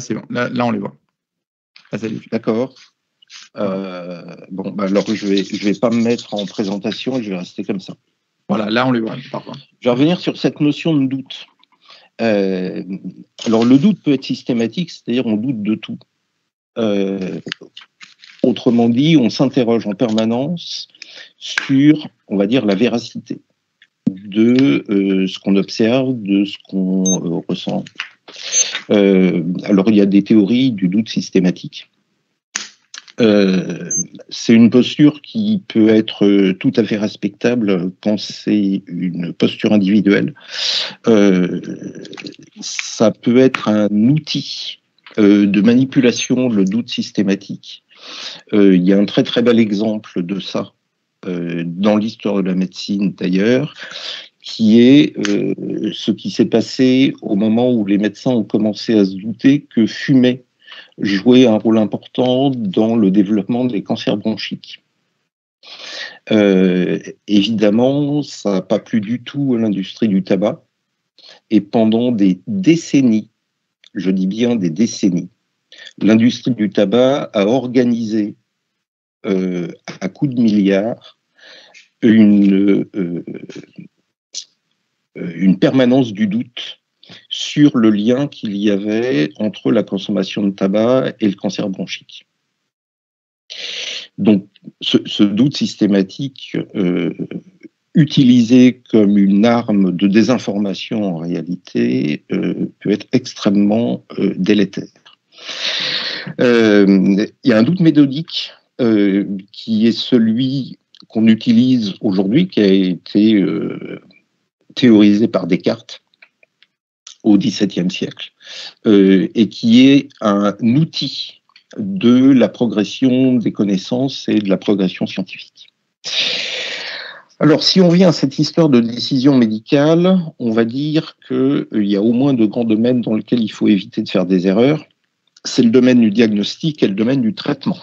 on les voit. D'accord. Alors je vais pas me mettre en présentation et je vais rester comme ça. Voilà, là on les voit. Parfois. Je vais revenir sur cette notion de doute. Alors le doute peut être systématique, c'est-à-dire on doute de tout. Autrement dit, on s'interroge en permanence sur, on va dire, la véracité de ce qu'on observe, de ce qu'on ressent. Alors il y a des théories du doute systématique. C'est une posture qui peut être tout à fait respectable quand c'est une posture individuelle. Ça peut être un outil de manipulation, le doute systématique. Il y a un très très bel exemple de ça dans l'histoire de la médecine d'ailleurs, qui est ce qui s'est passé au moment où les médecins ont commencé à se douter que fumer jouait un rôle important dans le développement des cancers bronchiques. Évidemment, ça n'a pas plu du tout à l'industrie du tabac, et pendant des décennies, je dis bien des décennies, l'industrie du tabac a organisé à coups de milliards une permanence du doute sur le lien qu'il y avait entre la consommation de tabac et le cancer bronchique. Donc, ce doute systématique utilisé comme une arme de désinformation en réalité peut être extrêmement délétère. Il y a un doute méthodique qui est celui qu'on utilise aujourd'hui, qui a été théorisé par Descartes au XVIIe siècle, et qui est un outil de la progression des connaissances et de la progression scientifique. Alors, si on vient à cette histoire de décision médicale, on va dire qu'il y a au moins deux grands domaines dans lesquels il faut éviter de faire des erreurs. C'est le domaine du diagnostic et le domaine du traitement.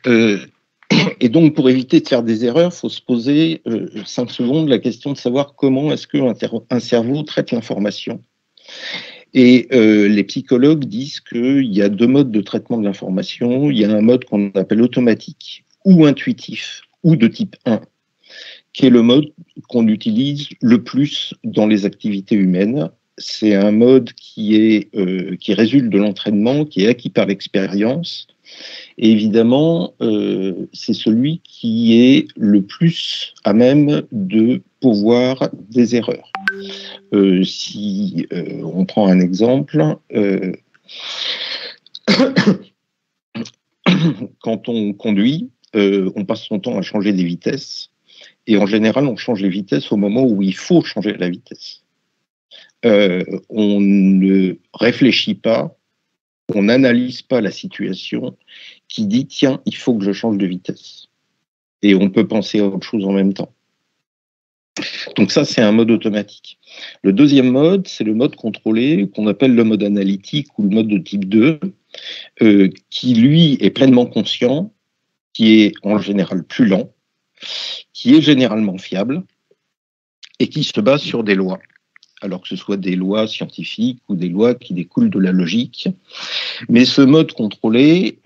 Et donc, pour éviter de faire des erreurs, il faut se poser 5 secondes la question de savoir comment est-ce qu'un cerveau traite l'information. Et les psychologues disent qu'il y a deux modes de traitement de l'information. Il y a un mode qu'on appelle automatique ou intuitif, ou de type 1, qui est le mode qu'on utilise le plus dans les activités humaines. C'est un mode qui résulte de l'entraînement, qui est acquis par l'expérience. Et évidemment, c'est celui qui est le plus à même de pourvoir des erreurs. Si on prend un exemple, quand on conduit, on passe son temps à changer des vitesses, et en général, on change les vitesses au moment où il faut changer la vitesse. On ne réfléchit pas, on n'analyse pas la situation qui dit « tiens, il faut que je change de vitesse ». Et on peut penser à autre chose en même temps. Donc ça, c'est un mode automatique. Le deuxième mode, c'est le mode contrôlé, qu'on appelle le mode analytique ou le mode de type 2, qui, lui, est pleinement conscient, qui est en général plus lent, qui est généralement fiable et qui se base sur des lois. Alors que ce soit des lois scientifiques ou des lois qui découlent de la logique. Mais ce mode contrôlé,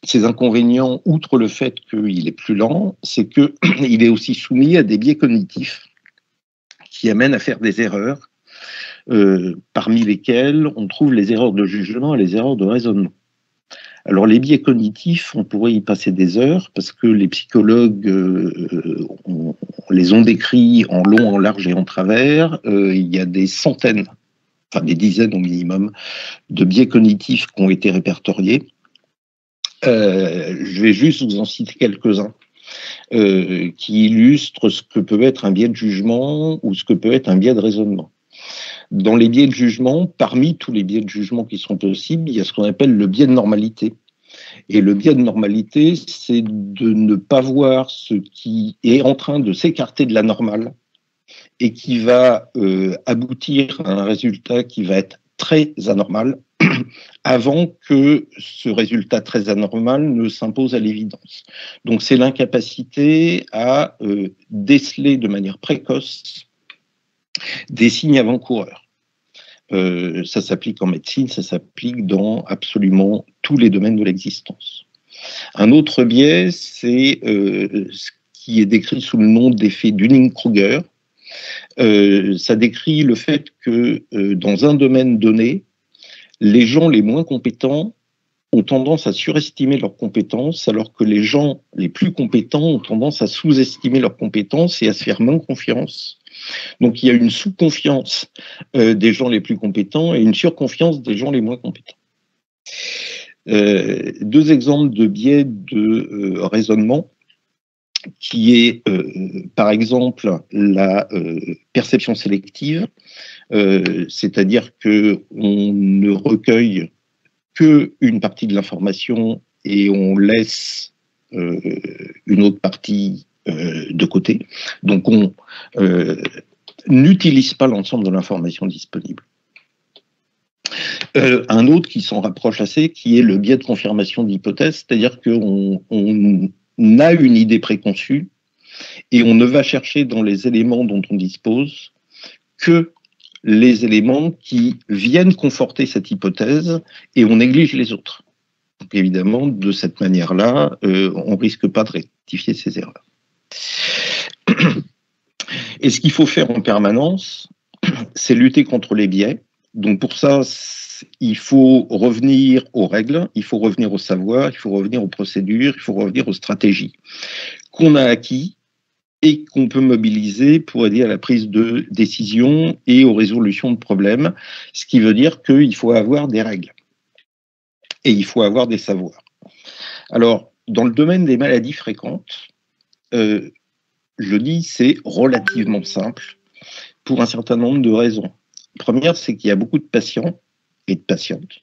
ses inconvénients, outre le fait qu'il est plus lent, c'est qu'il est aussi soumis à des biais cognitifs qui amènent à faire des erreurs, parmi lesquelles on trouve les erreurs de jugement et les erreurs de raisonnement. Alors les biais cognitifs, on pourrait y passer des heures parce que les psychologues les ont décrits en long, en large et en travers. Il y a des centaines, enfin des dizaines au minimum, de biais cognitifs qui ont été répertoriés. Je vais juste vous en citer quelques-uns qui illustrent ce que peut être un biais de jugement ou ce que peut être un biais de raisonnement. Dans les biais de jugement, parmi tous les biais de jugement qui sont possibles, il y a ce qu'on appelle le biais de normalité. Et le biais de normalité, c'est de ne pas voir ce qui est en train de s'écarter de la normale et qui va aboutir à un résultat qui va être très anormal avant que ce résultat très anormal ne s'impose à l'évidence. Donc c'est l'incapacité à déceler de manière précoce des signes avant-coureurs. Ça s'applique en médecine, ça s'applique dans absolument tous les domaines de l'existence. Un autre biais, c'est ce qui est décrit sous le nom d'effet Dunning-Kruger. Ça décrit le fait que dans un domaine donné, les gens les moins compétents ont tendance à surestimer leurs compétences, alors que les gens les plus compétents ont tendance à sous-estimer leurs compétences et à se faire moins confiance. Donc il y a une sous-confiance des gens les plus compétents et une surconfiance des gens les moins compétents. Deux exemples de biais de raisonnement qui est par exemple la perception sélective, c'est-à-dire qu'on ne recueille qu'une partie de l'information et on laisse une autre partie de côté. Donc on n'utilise pas l'ensemble de l'information disponible. Un autre qui s'en rapproche assez, qui est le biais de confirmation d'hypothèse, c'est-à-dire qu'on a une idée préconçue et on ne va chercher dans les éléments dont on dispose que les éléments qui viennent conforter cette hypothèse et on néglige les autres. Donc évidemment, de cette manière-là, on ne risque pas de rectifier ces erreurs. Et ce qu'il faut faire en permanence, c'est lutter contre les biais. Donc pour ça, il faut revenir aux règles, il faut revenir au savoir, il faut revenir aux procédures, il faut revenir aux stratégies qu'on a acquis et qu'on peut mobiliser pour aider à la prise de décision et aux résolutions de problèmes, ce qui veut dire qu'il faut avoir des règles et il faut avoir des savoirs. Alors, dans le domaine des maladies fréquentes, je dis c'est relativement simple pour un certain nombre de raisons. Première, c'est qu'il y a beaucoup de patients et de patientes.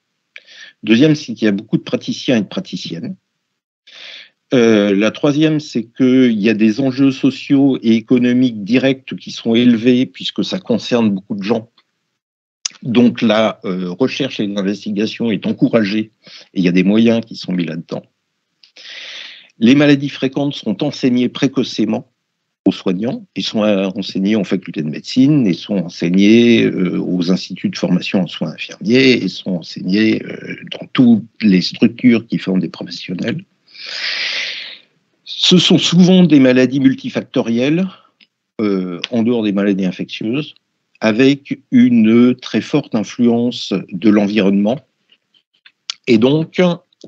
Deuxième, c'est qu'il y a beaucoup de praticiens et de praticiennes. La troisième, c'est qu'il y a des enjeux sociaux et économiques directs qui sont élevés puisque ça concerne beaucoup de gens. Donc la recherche et l'investigation est encouragée et il y a des moyens qui sont mis là-dedans. Les maladies fréquentes sont enseignées précocement aux soignants, ils sont enseignés en faculté de médecine, ils sont enseignés aux instituts de formation en soins infirmiers, ils sont enseignés dans toutes les structures qui forment des professionnels. Ce sont souvent des maladies multifactorielles, en dehors des maladies infectieuses, avec une très forte influence de l'environnement. Et donc,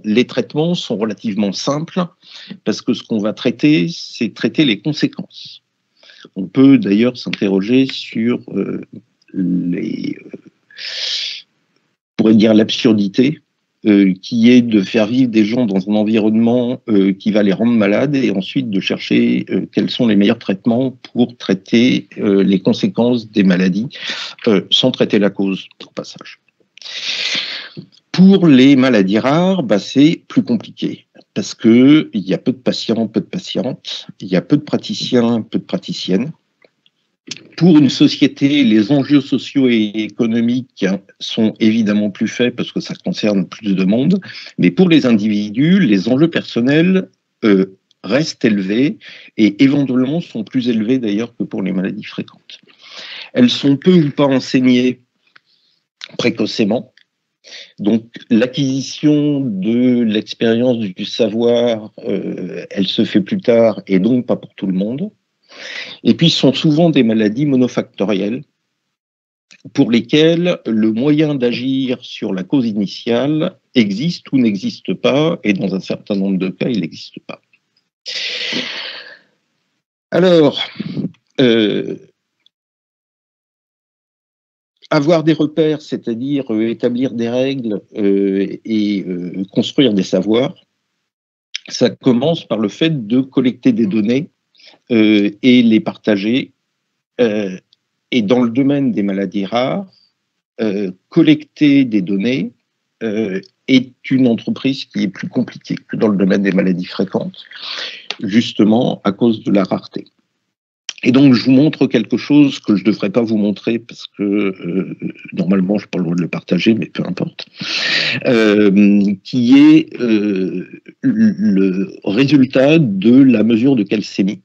les traitements sont relativement simples, parce que ce qu'on va traiter, c'est traiter les conséquences. On peut d'ailleurs s'interroger sur l'absurdité qui est de faire vivre des gens dans un environnement qui va les rendre malades et ensuite de chercher quels sont les meilleurs traitements pour traiter les conséquences des maladies sans traiter la cause au passage. Pour les maladies rares, c'est plus compliqué parce qu'il y a peu de patients, peu de patientes, il y a peu de praticiens, peu de praticiennes. Pour une société, les enjeux sociaux et économiques sont évidemment plus faibles parce que ça concerne plus de monde, mais pour les individus, les enjeux personnels restent élevés et éventuellement sont plus élevés d'ailleurs que pour les maladies fréquentes. Elles sont peu ou pas enseignées précocement. Donc l'acquisition de l'expérience du savoir, elle se fait plus tard et donc pas pour tout le monde. Et puis ce sont souvent des maladies monofactorielles pour lesquelles le moyen d'agir sur la cause initiale existe ou n'existe pas, et dans un certain nombre de cas, il n'existe pas. Alors, avoir des repères, c'est-à-dire établir des règles et construire des savoirs, ça commence par le fait de collecter des données et les partager. Et dans le domaine des maladies rares, collecter des données est une entreprise qui est plus compliquée que dans le domaine des maladies fréquentes, justement à cause de la rareté. Et donc, je vous montre quelque chose que je ne devrais pas vous montrer parce que normalement, je n'ai pas le droit de le partager, mais peu importe, qui est le résultat de la mesure de calcémie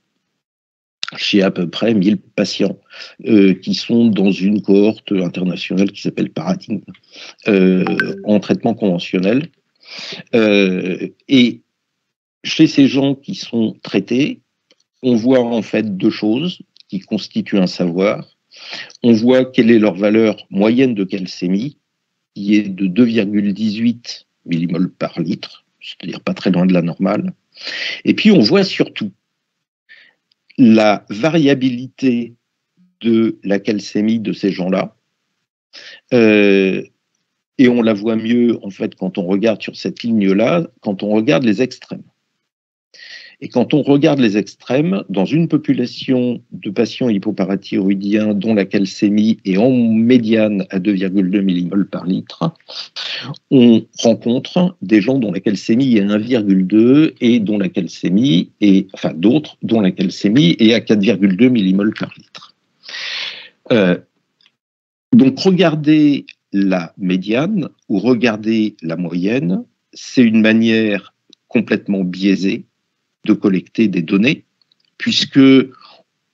chez à peu près 1000 patients qui sont dans une cohorte internationale qui s'appelle Paradigme, en traitement conventionnel. Et chez ces gens qui sont traités, on voit en fait deux choses qui constituent un savoir. On voit quelle est leur valeur moyenne de calcémie, qui est de 2,18 millimoles par litre, c'est-à-dire pas très loin de la normale. Et puis on voit surtout la variabilité de la calcémie de ces gens-là. Et on la voit mieux en fait quand on regarde sur cette ligne-là, quand on regarde les extrêmes. Et quand on regarde les extrêmes, dans une population de patients hypoparathyroïdiens dont la calcémie est en médiane à 2,2 millimoles par litre, on rencontre des gens dont la calcémie est à 1,2 et dont la calcémie est, enfin d'autres dont la calcémie est à 4,2 millimoles par litre. Donc regarder la médiane ou regarder la moyenne, c'est une manière complètement biaisée de collecter des données, puisque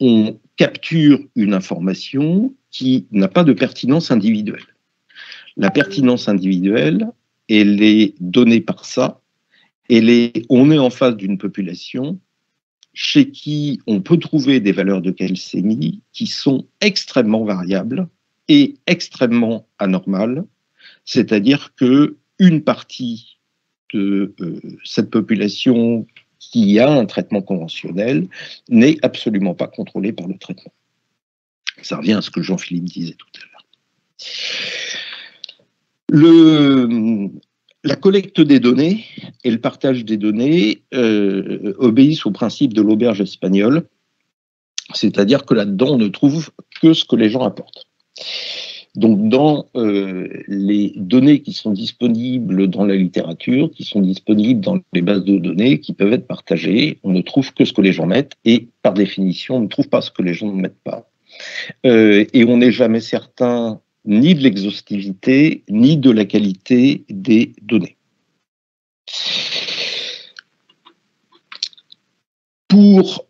on capture une information qui n'a pas de pertinence individuelle. La pertinence individuelle, elle est donnée par ça, on est en face d'une population chez qui on peut trouver des valeurs de calcémie qui sont extrêmement variables est extrêmement anormale, c'est-à-dire qu'une partie de cette population qui a un traitement conventionnel n'est absolument pas contrôlée par le traitement. Ça revient à ce que Jean-Philippe disait tout à l'heure. La collecte des données et le partage des données obéissent au principe de l'auberge espagnole, c'est-à-dire que là-dedans, on ne trouve que ce que les gens apportent. Donc, dans les données qui sont disponibles dans la littérature, qui sont disponibles dans les bases de données, qui peuvent être partagées, on ne trouve que ce que les gens mettent et, par définition, on ne trouve pas ce que les gens ne mettent pas. Et on n'est jamais certain ni de l'exhaustivité, ni de la qualité des données. Pour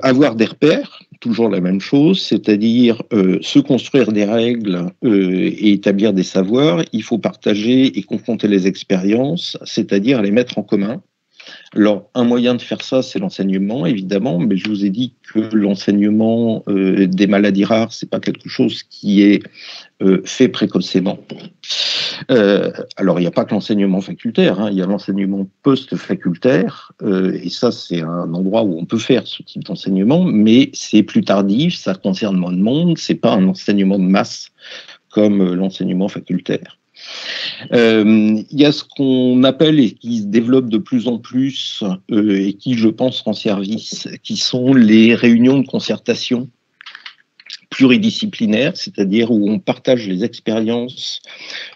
avoir des repères, toujours la même chose, c'est-à-dire se construire des règles et établir des savoirs, il faut partager et confronter les expériences, c'est-à-dire les mettre en commun. Alors, un moyen de faire ça, c'est l'enseignement, évidemment, mais je vous ai dit que l'enseignement des maladies rares, c'est pas quelque chose qui est fait précocement. Alors, il n'y a pas que l'enseignement facultaire, hein, il y a l'enseignement post-facultaire, et ça, c'est un endroit où on peut faire ce type d'enseignement, mais c'est plus tardif, ça concerne moins de monde, c'est pas un enseignement de masse comme l'enseignement facultaire. Il y a ce qu'on appelle et qui se développe de plus en plus et qui, je pense, rend service, qui sont les réunions de concertation pluridisciplinaires, c'est-à-dire où on partage les expériences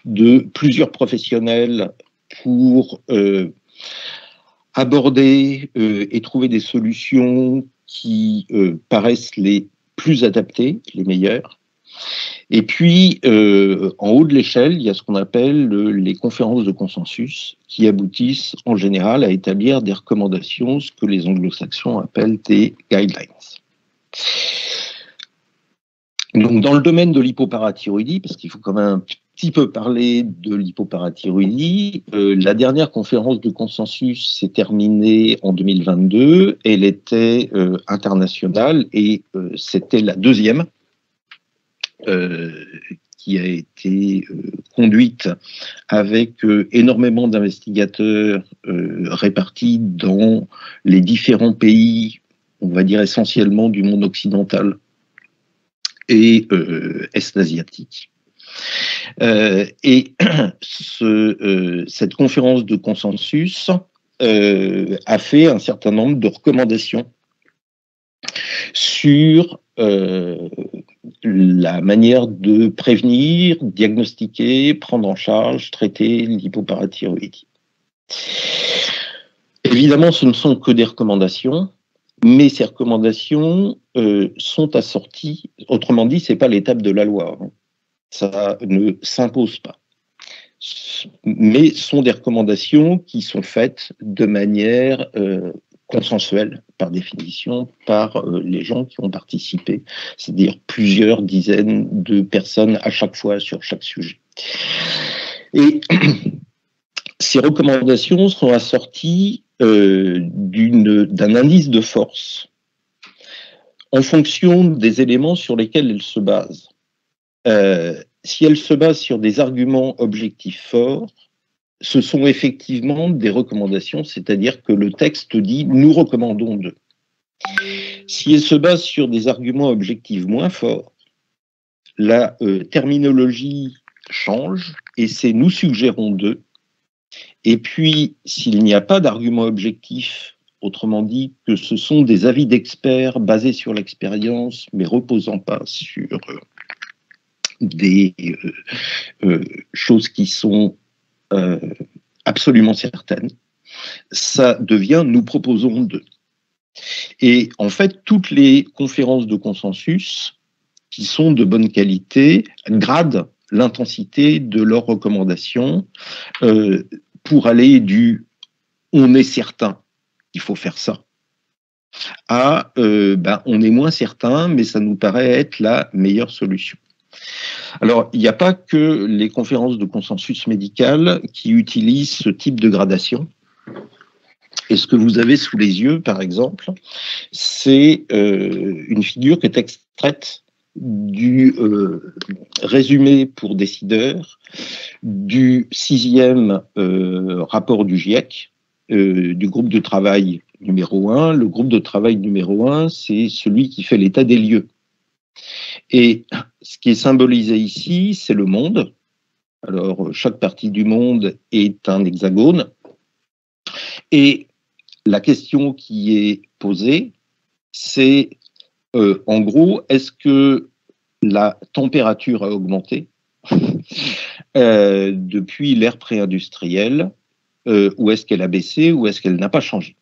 de plusieurs professionnels pour aborder et trouver des solutions qui paraissent les plus adaptées, les meilleures. Et puis, en haut de l'échelle, il y a ce qu'on appelle les conférences de consensus qui aboutissent en général à établir des recommandations, ce que les anglo-saxons appellent des guidelines. Donc, dans le domaine de l'hypoparathyroïdie, parce qu'il faut quand même un petit peu parler de l'hypoparathyroïdie, la dernière conférence de consensus s'est terminée en 2022. Elle était internationale et c'était la deuxième qui a été conduite avec énormément d'investigateurs répartis dans les différents pays, on va dire essentiellement du monde occidental et est-asiatique. Et cette conférence de consensus a fait un certain nombre de recommandations sur la manière de prévenir, diagnostiquer, prendre en charge, traiter l'hypoparathyroïdie. Évidemment, ce ne sont que des recommandations, mais ces recommandations sont assorties, autrement dit, ce n'est pas l'étape de la loi, hein. Ça ne s'impose pas, mais sont des recommandations qui sont faites de manière consensuelle, par définition, par les gens qui ont participé, c'est-à-dire plusieurs dizaines de personnes à chaque fois sur chaque sujet. Et ces recommandations sont assorties d'un indice de force en fonction des éléments sur lesquels elles se basent. Si elles se basent sur des arguments objectifs forts, ce sont effectivement des recommandations, c'est-à-dire que le texte dit « nous recommandons d'eux ». Si elles se basent sur des arguments objectifs moins forts, la terminologie change et c'est « nous suggérons d'eux ». Et puis, s'il n'y a pas d'argument objectif, autrement dit que ce sont des avis d'experts basés sur l'expérience, mais reposant pas sur des choses qui sont absolument certaines, ça devient « nous proposons d'eux ». Et en fait, toutes les conférences de consensus qui sont de bonne qualité gradent l'intensité de leurs recommandations pour aller du « on est certain qu'il faut faire ça » à on est moins certain, mais ça nous paraît être la meilleure solution. Alors, il n'y a pas que les conférences de consensus médical qui utilisent ce type de gradation. Et ce que vous avez sous les yeux, par exemple, c'est une figure qui est extraite du résumé pour décideurs, du 6e rapport du GIEC, du groupe de travail numéro 1. Le groupe de travail numéro 1, c'est celui qui fait l'état des lieux. Et ce qui est symbolisé ici, c'est le monde. Alors, chaque partie du monde est un hexagone. Et la question qui est posée, c'est, en gros, est-ce que la température a augmenté depuis l'ère pré-industrielle, ou est-ce qu'elle a baissé, ou est-ce qu'elle n'a pas changé?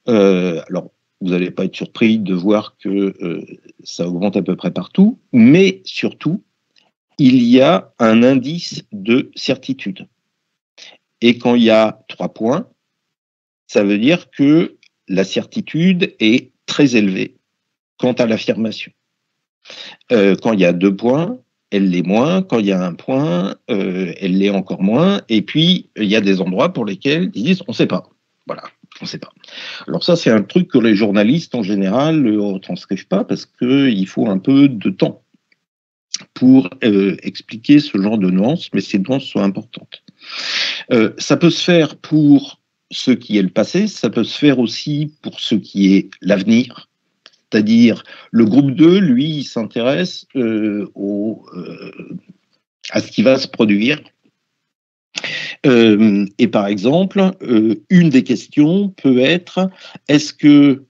Alors, vous n'allez pas être surpris de voir que ça augmente à peu près partout, mais surtout, il y a un indice de certitude. Et quand il y a 3 points, ça veut dire que la certitude est très élevée quant à l'affirmation. Quand il y a 2 points, elle l'est moins. Quand il y a 1 point, elle l'est encore moins. Et puis, il y a des endroits pour lesquels ils disent « on ne sait pas ». Voilà, on ne sait pas. Alors ça, c'est un truc que les journalistes, en général, ne retranscrivent pas parce qu'il faut un peu de temps pour expliquer ce genre de nuances, mais ces nuances sont importantes. Ça peut se faire pour ce qui est le passé, ça peut se faire aussi pour ce qui est l'avenir. C'est-à-dire, le groupe 2, lui, il s'intéresse à ce qui va se produire. Et par exemple, une des questions peut être, est-ce que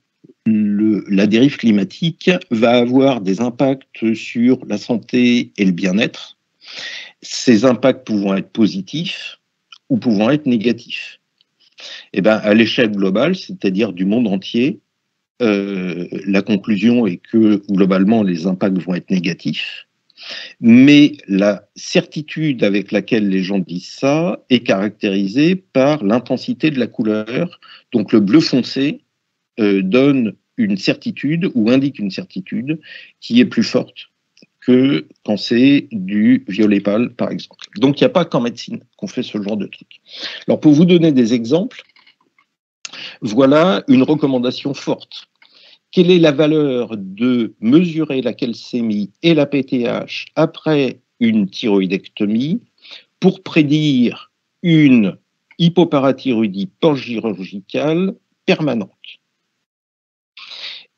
la dérive climatique va avoir des impacts sur la santé et le bien-être, ces impacts pouvant être positifs ou pouvant être négatifs? Eh bien, à l'échelle globale, c'est-à-dire du monde entier, la conclusion est que globalement les impacts vont être négatifs, mais la certitude avec laquelle les gens disent ça est caractérisée par l'intensité de la couleur. Donc le bleu foncé donne une certitude ou indique une certitude qui est plus forte que quand c'est du violet pâle, par exemple. Donc il n'y a pas qu'en médecine qu'on fait ce genre de truc. Alors pour vous donner des exemples, voilà une recommandation forte. Quelle est la valeur de mesurer la calcémie et la PTH après une thyroïdectomie pour prédire une hypoparathyroïdie post-chirurgicale permanente?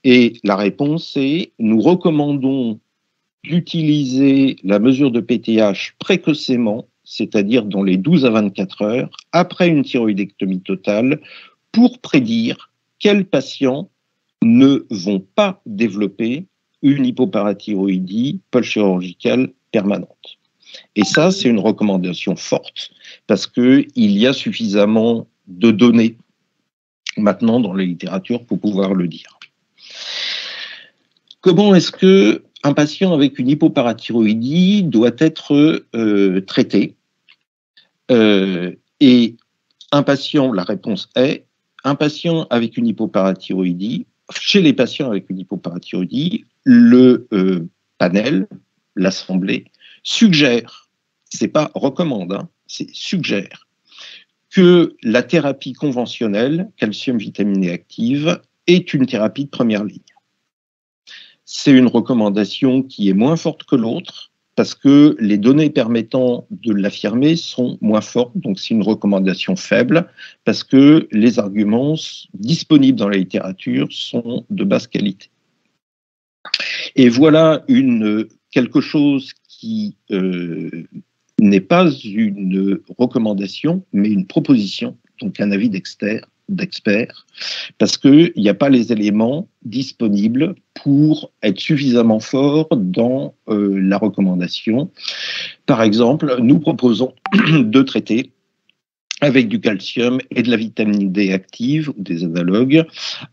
Et la réponse est, nous recommandons d'utiliser la mesure de PTH précocement, c'est-à-dire dans les 12 à 24 heures, après une thyroïdectomie totale, pour prédire quels patients ne vont pas développer une hypoparathyroïdie post-chirurgicale permanente. Et ça, c'est une recommandation forte, parce qu'il y a suffisamment de données maintenant dans la littérature pour pouvoir le dire. Comment est-ce qu'un patient avec une hypoparathyroïdie doit être traité? Et un patient, la réponse est, un patient avec une hypoparathyroïdie, chez les patients avec une hypoparathyroïdie, le panel, l'assemblée, suggère, c'est pas recommande, hein, c'est suggère que la thérapie conventionnelle, calcium vitaminé active, est une thérapie de première ligne. C'est une recommandation qui est moins forte que l'autre parce que les données permettant de l'affirmer sont moins fortes, donc c'est une recommandation faible parce que les arguments disponibles dans la littérature sont de basse qualité. Et voilà quelque chose qui n'est pas une recommandation, mais une proposition, donc un avis d'experts, parce qu'il n'y a pas les éléments disponibles pour être suffisamment fort dans la recommandation. Par exemple, nous proposons de traiter avec du calcium et de la vitamine D active, ou des analogues,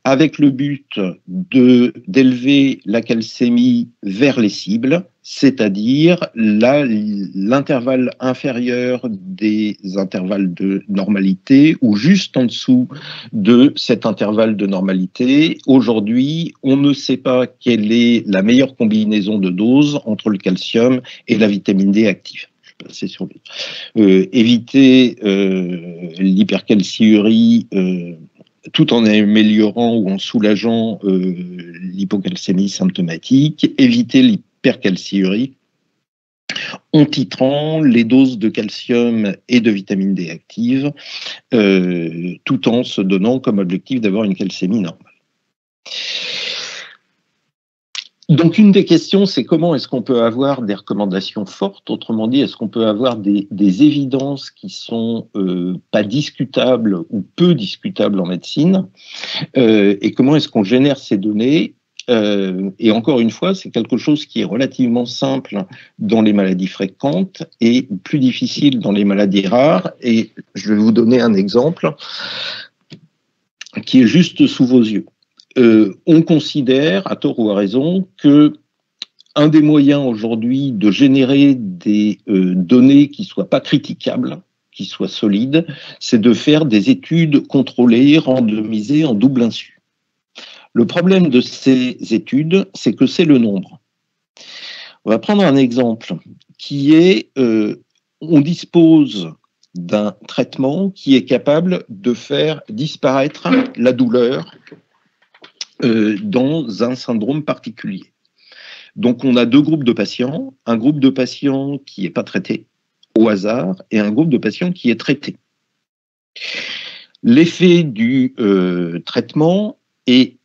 avec le but d'élever la calcémie vers les cibles, c'est-à-dire l'intervalle inférieur des intervalles de normalité ou juste en dessous de cet intervalle de normalité. Aujourd'hui, on ne sait pas quelle est la meilleure combinaison de doses entre le calcium et la vitamine D active. Passer sur éviter l'hypercalciurie tout en améliorant ou en soulageant l'hypocalcémie symptomatique, éviter l'hypercalciurie en titrant les doses de calcium et de vitamine D active, tout en se donnant comme objectif d'avoir une calcémie normale. Donc, une des questions, c'est comment est-ce qu'on peut avoir des recommandations fortes, autrement dit, est-ce qu'on peut avoir des évidences qui sont pas discutables ou peu discutables en médecine, et comment est-ce qu'on génère ces données, et encore une fois, c'est quelque chose qui est relativement simple dans les maladies fréquentes et plus difficile dans les maladies rares, et je vais vous donner un exemple qui est juste sous vos yeux. On considère, à tort ou à raison, que un des moyens aujourd'hui de générer des données qui ne soient pas critiquables, qui soient solides, c'est de faire des études contrôlées, randomisées en double insu. Le problème de ces études, c'est que c'est le nombre. On va prendre un exemple qui est, on dispose d'un traitement qui est capable de faire disparaître la douleur dans un syndrome particulier. Donc, on a deux groupes de patients, un groupe de patients qui n'est pas traité au hasard et un groupe de patients qui est traité. L'effet du traitement est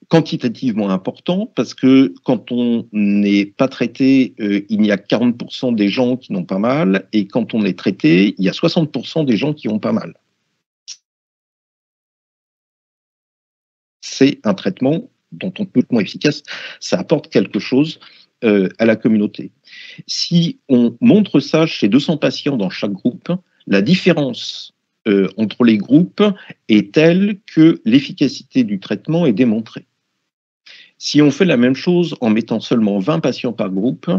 quantitativement important parce que quand on n'est pas traité, il y a 40% des gens qui n'ont pas mal et quand on est traité, il y a 60% des gens qui ont pas mal. C'est un traitement dont on peut être moins efficace, ça apporte quelque chose à la communauté. Si on montre ça chez 200 patients dans chaque groupe, la différence entre les groupes est telle que l'efficacité du traitement est démontrée. Si on fait la même chose en mettant seulement 20 patients par groupe,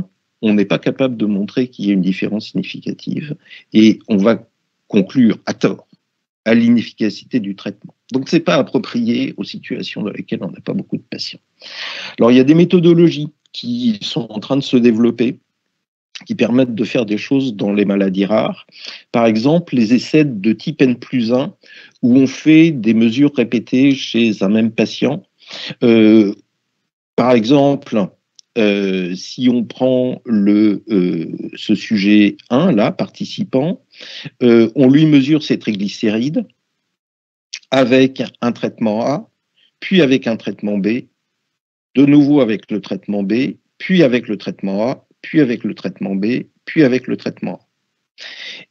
on n'est pas capable de montrer qu'il y a une différence significative et on va conclure à tort à l'inefficacité du traitement. Donc, ce n'est pas approprié aux situations dans lesquelles on n'a pas beaucoup de patients. Alors, il y a des méthodologies qui sont en train de se développer, qui permettent de faire des choses dans les maladies rares. Par exemple, les essais de type N+1, où on fait des mesures répétées chez un même patient. Par exemple, si on prend ce sujet 1, là, participant, on lui mesure ses triglycérides avec un traitement A, puis avec un traitement B, de nouveau avec le traitement B, puis avec le traitement A, puis avec le traitement B, puis avec le traitement A.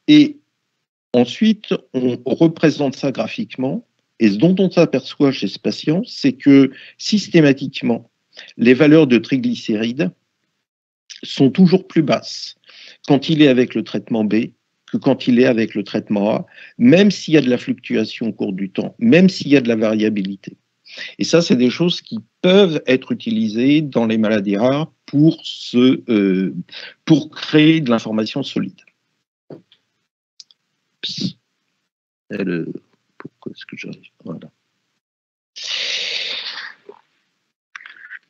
Et ensuite, on représente ça graphiquement, et ce dont on s'aperçoit chez ce patient, c'est que systématiquement, les valeurs de triglycérides sont toujours plus basses quand il est avec le traitement B que quand il est avec le traitement A, même s'il y a de la fluctuation au cours du temps, même s'il y a de la variabilité. Et ça, c'est des choses qui peuvent être utilisées dans les maladies rares pour créer de l'information solide. Pourquoi est-ce que j'arrive? Voilà.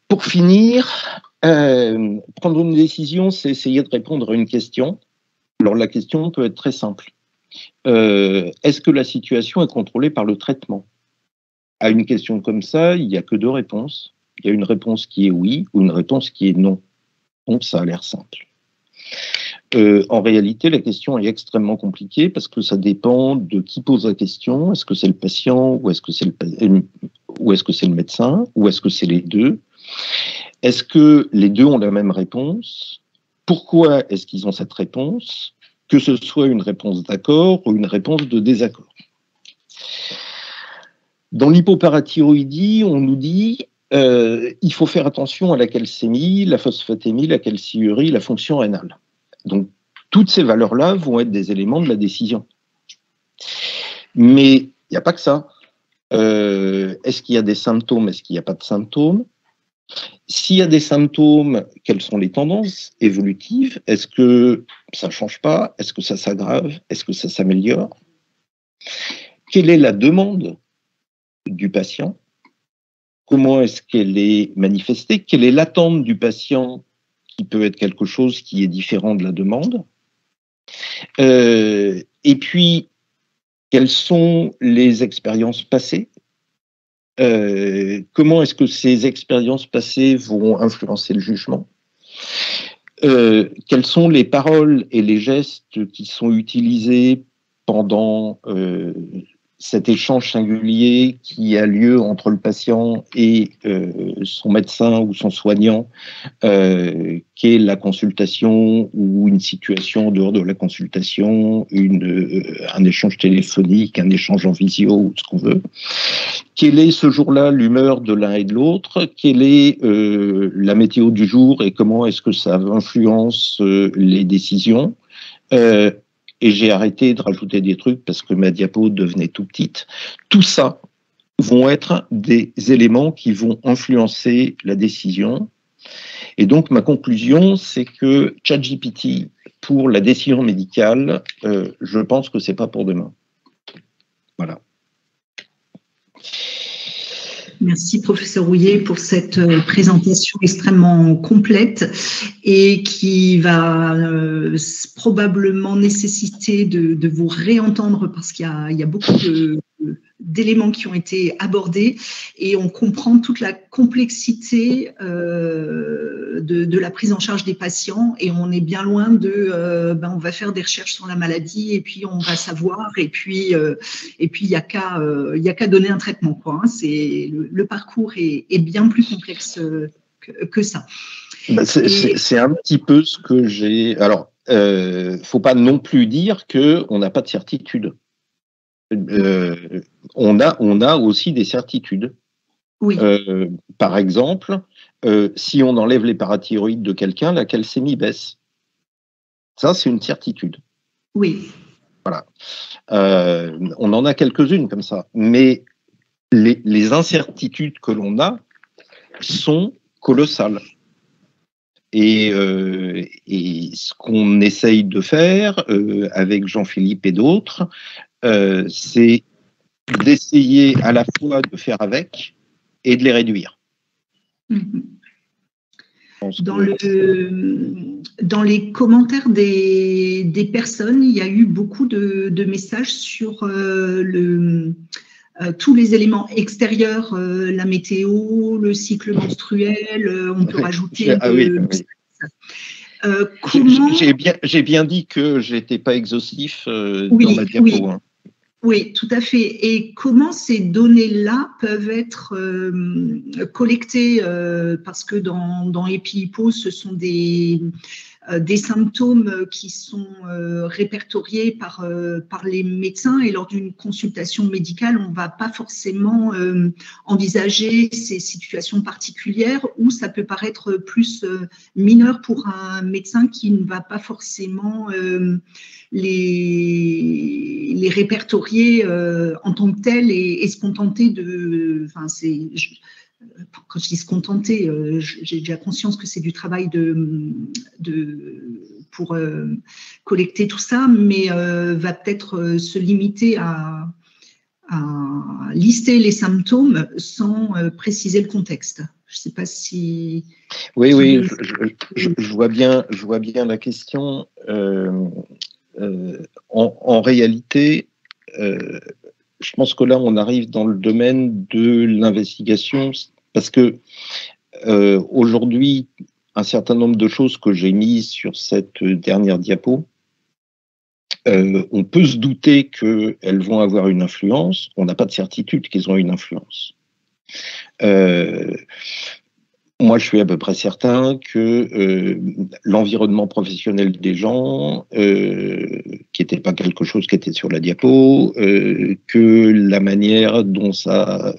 Pour finir, prendre une décision, c'est essayer de répondre à une question. Alors la question peut être très simple. Est-ce que la situation est contrôlée par le traitement? À une question comme ça, il n'y a que deux réponses. Il y a une réponse qui est oui ou une réponse qui est non. Donc ça a l'air simple. En réalité, la question est extrêmement compliquée parce que ça dépend de qui pose la question. Est-ce que c'est le patient ou est-ce que c'est le médecin ou est-ce que c'est les deux? Est-ce que les deux ont la même réponse? Pourquoi est-ce qu'ils ont cette réponse? Que ce soit une réponse d'accord ou une réponse de désaccord. Dans l'hypoparathyroïdie, on nous dit il faut faire attention à la calcémie, la phosphatémie, la calciurie, la fonction rénale. Donc, toutes ces valeurs-là vont être des éléments de la décision. Mais il n'y a pas que ça. Est-ce qu'il y a des symptômes? Est-ce qu'il n'y a pas de symptômes? S'il y a des symptômes, quelles sont les tendances évolutives? Est-ce que ça ne change pas? Est-ce que ça s'aggrave? Est-ce que ça s'améliore? Quelle est la demande du patient? Comment est-ce qu'elle est manifestée? Quelle est l'attente du patient qui peut être quelque chose qui est différent de la demande? Et puis, quelles sont les expériences passées? comment est-ce que ces expériences passées vont influencer le jugement? Quelles sont les paroles et les gestes qui sont utilisés pendant cet échange singulier qui a lieu entre le patient et son médecin ou son soignant, qu'est la consultation ou une situation en dehors de la consultation, un échange téléphonique, un échange en visio ou ce qu'on veut. Quelle est ce jour-là l'humeur de l'un et de l'autre? Quelle est la météo du jour et comment est-ce que ça influence les décisions? Et j'ai arrêté de rajouter des trucs parce que ma diapo devenait tout petite. Tout ça vont être des éléments qui vont influencer la décision. Et donc, ma conclusion, c'est que ChatGPT, pour la décision médicale, je pense que c'est pas pour demain. Voilà. Merci, professeur Rouillet, pour cette présentation extrêmement complète et qui va probablement nécessiter de vous réentendre parce qu'il y a beaucoup d'éléments qui ont été abordés et on comprend toute la complexité de la prise en charge des patients et on est bien loin on va faire des recherches sur la maladie et puis on va savoir et puis il y a qu'à donner un traitement, quoi, hein. Le parcours est bien plus complexe que ça. C'est un petit peu ce que j'ai. Alors, faut pas non plus dire qu'on n'a pas de certitude. On a aussi des certitudes. Oui. Par exemple, si on enlève les parathyroïdes de quelqu'un, la calcémie baisse. Ça, c'est une certitude. Oui. Voilà. On en a quelques-unes comme ça. Mais les incertitudes que l'on a sont colossales. Et ce qu'on essaye de faire avec Jean-Philippe et d'autres, c'est d'essayer à la fois de faire avec et de les réduire. Dans les commentaires des personnes, il y a eu beaucoup de messages sur tous les éléments extérieurs, la météo, le cycle menstruel, on peut rajouter... Comment... J'ai bien dit que je n'étais pas exhaustif dans ma diapo. Oui. Hein. Oui, tout à fait. Et comment ces données-là peuvent être collectées parce que dans EpiHippo, ce sont des symptômes qui sont répertoriés par les médecins et lors d'une consultation médicale, on ne va pas forcément envisager ces situations particulières où ça peut paraître plus mineur pour un médecin qui ne va pas forcément les répertorier en tant que tel et se contenter de... Enfin, quand je dis se contenter, j'ai déjà conscience que c'est du travail pour collecter tout ça, mais va peut-être se limiter à lister les symptômes sans préciser le contexte. Je ne sais pas si... Oui, je vois bien la question. En réalité, je pense que là, on arrive dans le domaine de l'investigation parce que aujourd'hui, un certain nombre de choses que j'ai mises sur cette dernière diapo, on peut se douter qu'elles vont avoir une influence. On n'a pas de certitude qu'elles ont une influence. Moi, je suis à peu près certain que l'environnement professionnel des gens, qui n'était pas quelque chose qui était sur la diapo, que la manière dont ça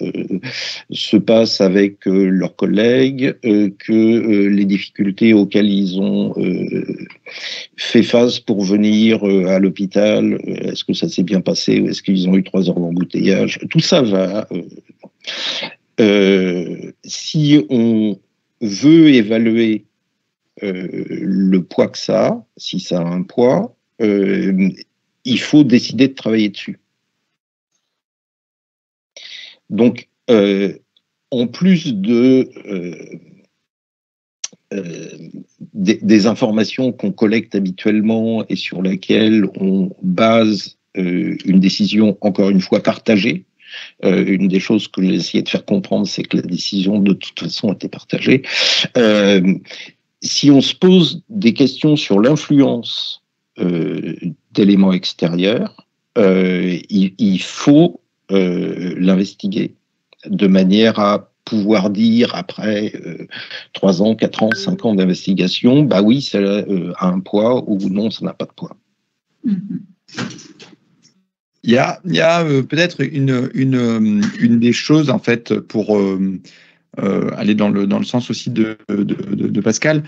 se passe avec leurs collègues, que les difficultés auxquelles ils ont fait face pour venir à l'hôpital, est-ce que ça s'est bien passé ou est-ce qu'ils ont eu 3 heures d'embouteillage, tout ça va... si on veut évaluer le poids que ça a, si ça a un poids, il faut décider de travailler dessus. Donc, en plus des informations qu'on collecte habituellement et sur lesquelles on base une décision, encore une fois, partagée, Une des choses que j'ai essayé de faire comprendre, c'est que la décision, de toute façon, était partagée. Si on se pose des questions sur l'influence d'éléments extérieurs, il faut l'investiguer de manière à pouvoir dire après 3 ans, 4 ans, 5 ans d'investigation, bah oui, ça a un poids ou non, ça n'a pas de poids. Il y a peut-être une des choses, en fait, pour aller dans le sens aussi de Pascal.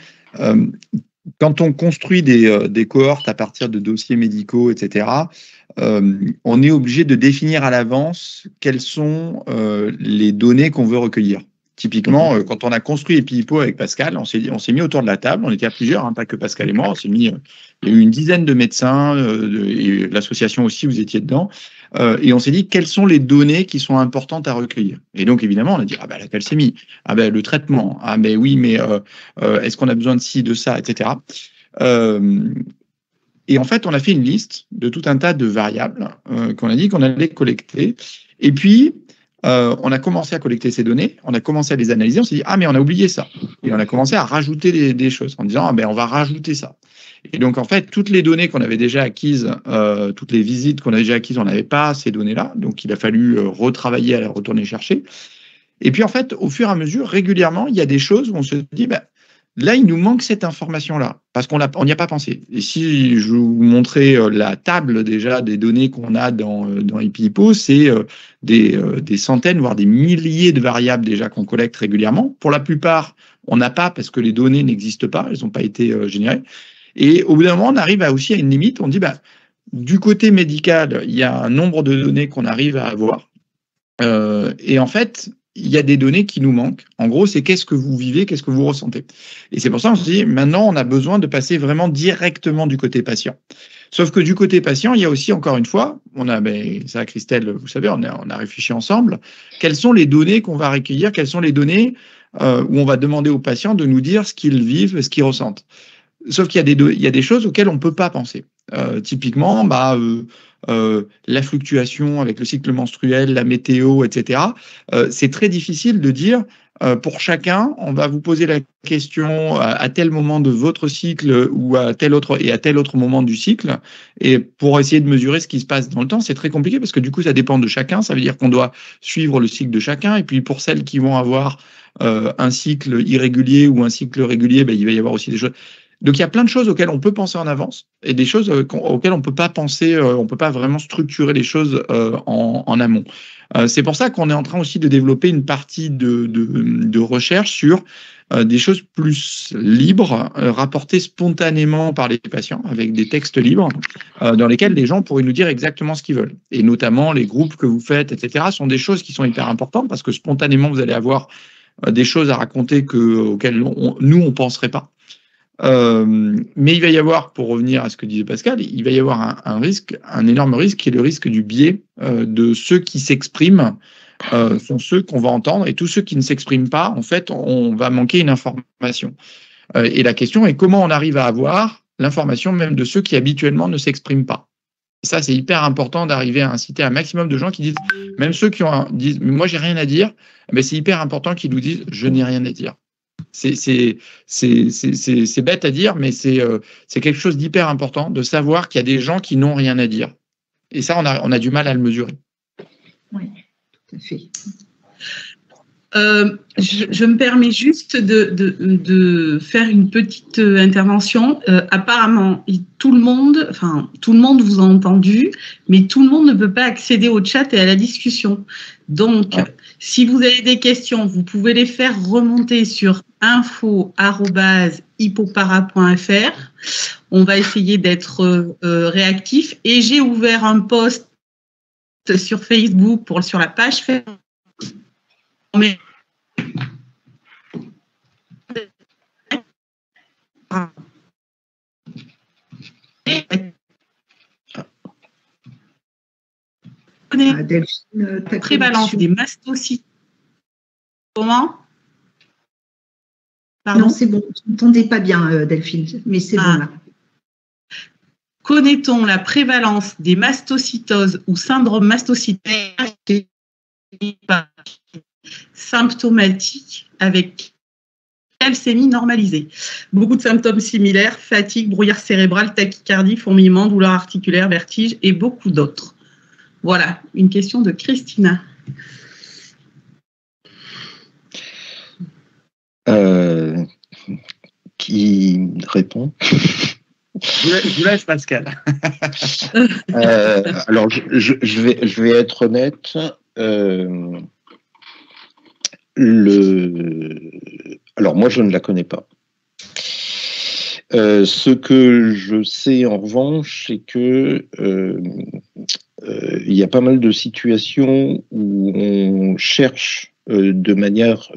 Quand on construit des cohortes à partir de dossiers médicaux, etc., on est obligé de définir à l'avance quelles sont les données qu'on veut recueillir. Typiquement, quand on a construit EpiHippo avec Pascal, on s'est mis autour de la table, on était à plusieurs, hein, pas que Pascal et moi, il y a eu une dizaine de médecins, et l'association aussi, vous étiez dedans, et on s'est dit quelles sont les données qui sont importantes à recueillir. Et donc, évidemment, on a dit, ah ben la calcémie, ah ben le traitement, ah ben oui, mais est-ce qu'on a besoin de ci, de ça, etc. Et en fait, on a fait une liste de tout un tas de variables qu'on a dit qu'on allait collecter. Et puis, on a commencé à collecter ces données, on a commencé à les analyser, on s'est dit, ah mais on a oublié ça. Et on a commencé à rajouter des choses en disant, ah ben on va rajouter ça. Et donc, en fait, toutes les données qu'on avait déjà acquises, toutes les visites qu'on avait déjà acquises, on n'avait pas ces données-là. Donc, il a fallu retravailler, à retourner chercher. Et puis, en fait, au fur et à mesure, régulièrement, il y a des choses où on se dit, ben, là, il nous manque cette information-là, parce qu'on n'y a pas pensé. Et si je vous montrais la table déjà des données qu'on a dans EpiHippo, c'est des centaines, voire des milliers de variables déjà qu'on collecte régulièrement. Pour la plupart, on n'a pas parce que les données n'existent pas, elles n'ont pas été générées. Et au bout d'un moment, on arrive aussi à une limite, on dit, bah, du côté médical, il y a un nombre de données qu'on arrive à avoir. Et en fait, il y a des données qui nous manquent. En gros, c'est qu'est-ce que vous vivez, qu'est-ce que vous ressentez. Et c'est pour ça qu'on se dit, maintenant, on a besoin de passer vraiment directement du côté patient. Sauf que du côté patient, il y a aussi, encore une fois, ça, Christelle, vous savez, on a réfléchi ensemble, quelles sont les données qu'on va recueillir, quelles sont les données où on va demander aux patients de nous dire ce qu'ils vivent, ce qu'ils ressentent. Sauf qu'il y a des choses auxquelles on ne peut pas penser. Typiquement, la fluctuation avec le cycle menstruel, la météo, etc. C'est très difficile de dire, pour chacun, on va vous poser la question à tel moment de votre cycle ou à tel autre moment du cycle. Et pour essayer de mesurer ce qui se passe dans le temps, c'est très compliqué parce que du coup, ça dépend de chacun. Ça veut dire qu'on doit suivre le cycle de chacun. Et puis, pour celles qui vont avoir un cycle irrégulier ou un cycle régulier, il va y avoir aussi des choses. Donc, il y a plein de choses auxquelles on peut penser en avance et des choses auxquelles on ne peut pas penser, on ne peut pas vraiment structurer les choses en amont. C'est pour ça qu'on est en train aussi de développer une partie de recherche sur des choses plus libres, rapportées spontanément par les patients, avec des textes libres, dans lesquels les gens pourraient nous dire exactement ce qu'ils veulent. Et notamment, les groupes que vous faites, etc., sont des choses qui sont hyper importantes parce que spontanément, vous allez avoir des choses à raconter auxquelles nous, on ne penserait pas. Mais il va y avoir, pour revenir à ce que disait Pascal, il va y avoir un risque, un énorme risque, qui est le risque du biais de ceux qui s'expriment, sont ceux qu'on va entendre, et tous ceux qui ne s'expriment pas, en fait, on va manquer une information. Et la question est comment on arrive à avoir l'information même de ceux qui habituellement ne s'expriment pas. Et ça, c'est hyper important d'arriver à inciter un maximum de gens qui disent, même ceux qui disent, moi, j'ai rien à dire, mais c'est hyper important qu'ils nous disent, je n'ai rien à dire. C'est bête à dire, mais c'est quelque chose d'hyper important de savoir qu'il y a des gens qui n'ont rien à dire. Et ça, on a du mal à le mesurer. Oui, tout à fait. Je me permets juste de faire une petite intervention. Apparemment, tout le monde vous a entendu, mais tout le monde ne peut pas accéder au chat et à la discussion. Donc, si vous avez des questions, vous pouvez les faire remonter sur info@hippopara.fr. On va essayer d'être réactif. Et j'ai ouvert un post sur Facebook sur la page Facebook. La prévalence des mastocytes. Comment? Pardon? Non, c'est bon. Je n'entendais pas bien, Delphine, mais c'est bon là. Connaît-on la prévalence des mastocytoses ou syndrome mastocytaire symptomatique avec calcémie normalisée. Beaucoup de symptômes similaires, fatigue, brouillard cérébral, tachycardie, fourmillement, douleur articulaire, vertige et beaucoup d'autres. Voilà, une question de Christina. Qui répond? Je vous laisse, Pascal. Alors, je vais être honnête. Alors, moi, je ne la connais pas. Ce que je sais, en revanche, c'est que il y a pas mal de situations où on cherche de manière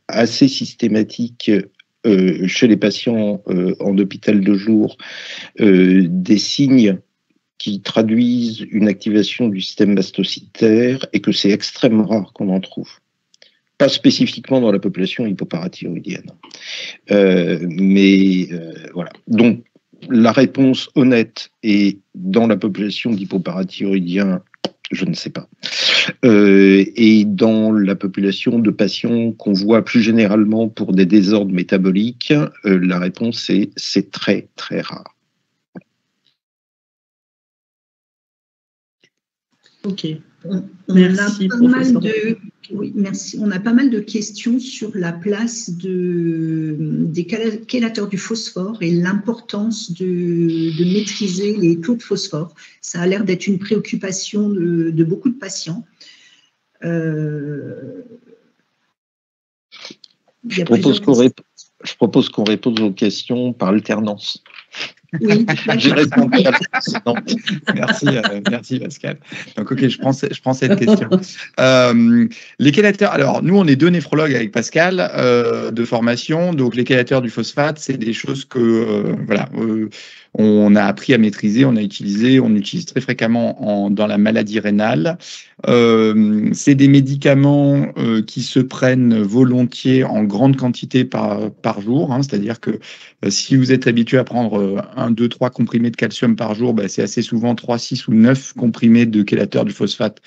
assez systématique chez les patients en hôpital de jour des signes qui traduisent une activation du système mastocytaire et que c'est extrêmement rare qu'on en trouve. Pas spécifiquement dans la population hypoparathyroïdienne. Mais voilà. Donc, la réponse honnête est dans la population d'hypoparathyroïdiens, je ne sais pas. Et dans la population de patients qu'on voit plus généralement pour des désordres métaboliques, la réponse est c'est très, très rare. Ok. Merci, professeur. Merci. On a pas mal de questions sur la place des chélateurs du phosphore et l'importance de maîtriser les taux de phosphore. Ça a l'air d'être une préoccupation de beaucoup de patients. Je propose qu'on réponde aux questions par alternance. Oui, j'ai répondu à la merci Pascal. Donc ok, je prends cette question. Les chélateurs, alors nous on est deux néphrologues avec Pascal de formation, donc les chélateurs du phosphate, c'est des choses que on a appris à maîtriser, on utilise très fréquemment dans la maladie rénale. C'est des médicaments qui se prennent volontiers en grande quantité par jour, hein, c'est-à-dire que si vous êtes habitué à prendre 1, 2, 3 comprimés de calcium par jour, c'est assez souvent 3, 6 ou 9 comprimés de chélateurs du phosphate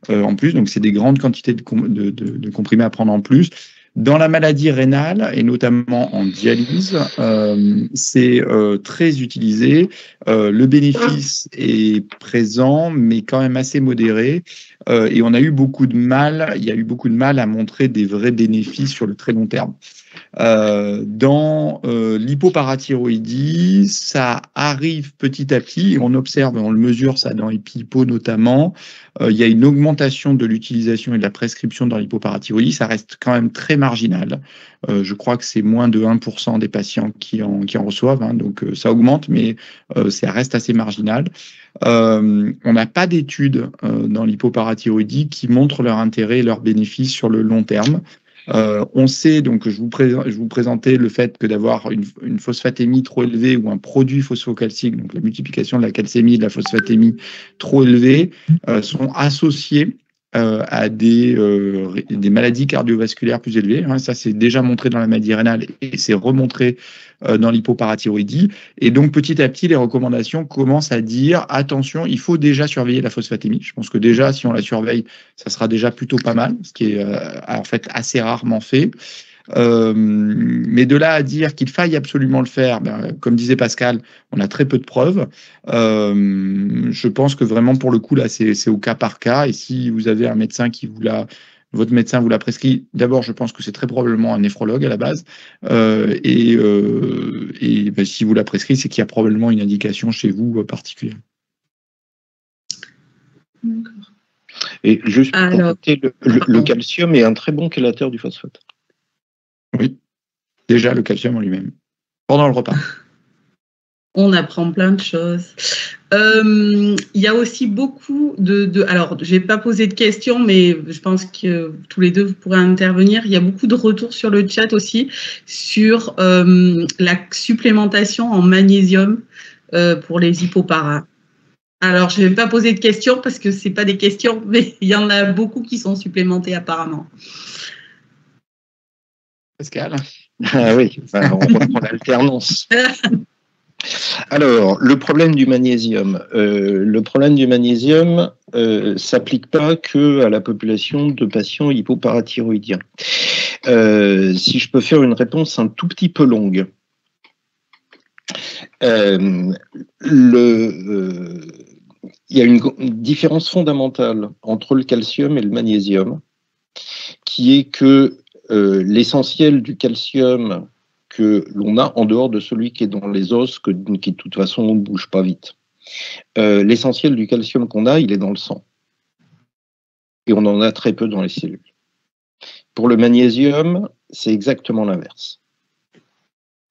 en plus, donc c'est des grandes quantités de comprimés à prendre en plus. Dans la maladie rénale, et notamment en dialyse, c'est très utilisé. Le bénéfice est présent, mais quand même assez modéré. Et on a eu beaucoup de mal, il y a eu beaucoup de mal à montrer des vrais bénéfices sur le très long terme. Dans l'hypoparathyroïdie, ça arrive petit à petit, et on observe, on le mesure ça dans EpiHypo notamment, il y a une augmentation de l'utilisation et de la prescription dans l'hypoparathyroïdie, ça reste quand même très marginal. Je crois que c'est moins de 1% des patients qui en reçoivent, hein, donc ça augmente, mais ça reste assez marginal. On n'a pas d'études dans l'hypoparathyroïdie qui montrent leur intérêt et leurs bénéfices sur le long terme. On sait, donc je vous présentais le fait que d'avoir une phosphatémie trop élevée ou un produit phosphocalcique, donc la multiplication de la calcémie et de la phosphatémie trop élevée, sont associés à des maladies cardiovasculaires plus élevées. Hein, ça, c'est déjà montré dans la maladie rénale et c'est remontré dans l'hypoparathyroïdie. Et donc, petit à petit, les recommandations commencent à dire attention, il faut déjà surveiller la phosphatémie. Je pense que déjà, si on la surveille, ça sera déjà plutôt pas mal, ce qui est en fait assez rarement fait. Mais de là à dire qu'il faille absolument le faire, comme disait Pascal, on a très peu de preuves. Je pense que vraiment, pour le coup, là, c'est au cas par cas. Et si vous avez un médecin votre médecin vous l'a prescrit, d'abord, je pense que c'est très probablement un néphrologue à la base. Si vous l'a prescrit, c'est qu'il y a probablement une indication chez vous particulière. D'accord. Et juste pour compléter, le calcium est un très bon chélateur du phosphate. Oui, déjà le calcium en lui-même, pendant le repas. On apprend plein de choses. Il y a aussi beaucoup alors, je n'ai pas posé de questions, mais je pense que tous les deux, vous pourrez intervenir. Il y a beaucoup de retours sur le chat aussi sur la supplémentation en magnésium pour les hypoparas. Alors, je ne vais pas poser de questions parce que ce n'est pas des questions, mais il y en a beaucoup qui sont supplémentés apparemment. Pascal? Ah oui, on reprend l'alternance. Alors, le problème du magnésium. S'applique pas que à la population de patients hypoparathyroïdiens. Si je peux faire une réponse un tout petit peu longue. Il y a une différence fondamentale entre le calcium et le magnésium, qui est que l'essentiel du calcium que l'on a en dehors de celui qui est dans les os, qui de toute façon ne bouge pas vite. L'essentiel du calcium qu'on a, il est dans le sang. Et on en a très peu dans les cellules. Pour le magnésium, c'est exactement l'inverse.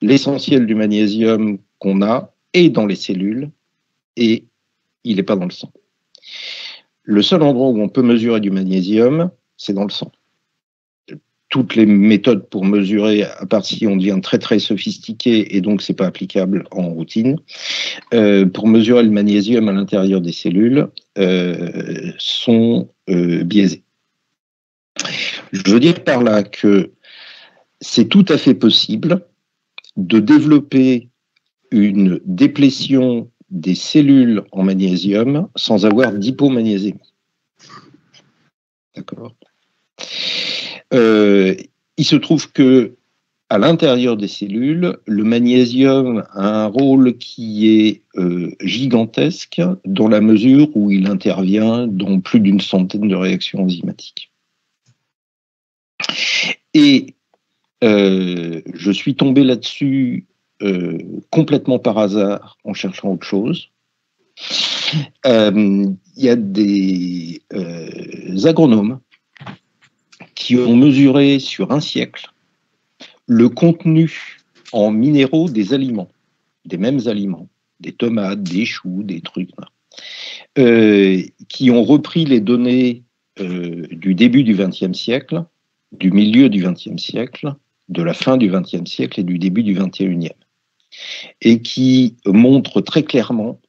L'essentiel du magnésium qu'on a est dans les cellules et il n'est pas dans le sang. Le seul endroit où on peut mesurer du magnésium, c'est dans le sang. Toutes les méthodes pour mesurer, à part si on devient très très sophistiqué et donc c'est pas applicable en routine, pour mesurer le magnésium à l'intérieur des cellules sont biaisées. Je veux dire par là que c'est tout à fait possible de développer une déplétion des cellules en magnésium sans avoir d'hypomagnésémie. D'accord. Il se trouve que à l'intérieur des cellules, le magnésium a un rôle qui est gigantesque dans la mesure où il intervient dans plus d'une centaine de réactions enzymatiques. Et je suis tombé là-dessus complètement par hasard en cherchant autre chose. Il y a des agronomes qui ont mesuré sur un siècle le contenu en minéraux des aliments, des mêmes aliments, des tomates, des choux, des trucs, qui ont repris les données du début du XXe siècle, du milieu du XXe siècle, de la fin du XXe siècle et du début du XXIe, et qui montrent très clairement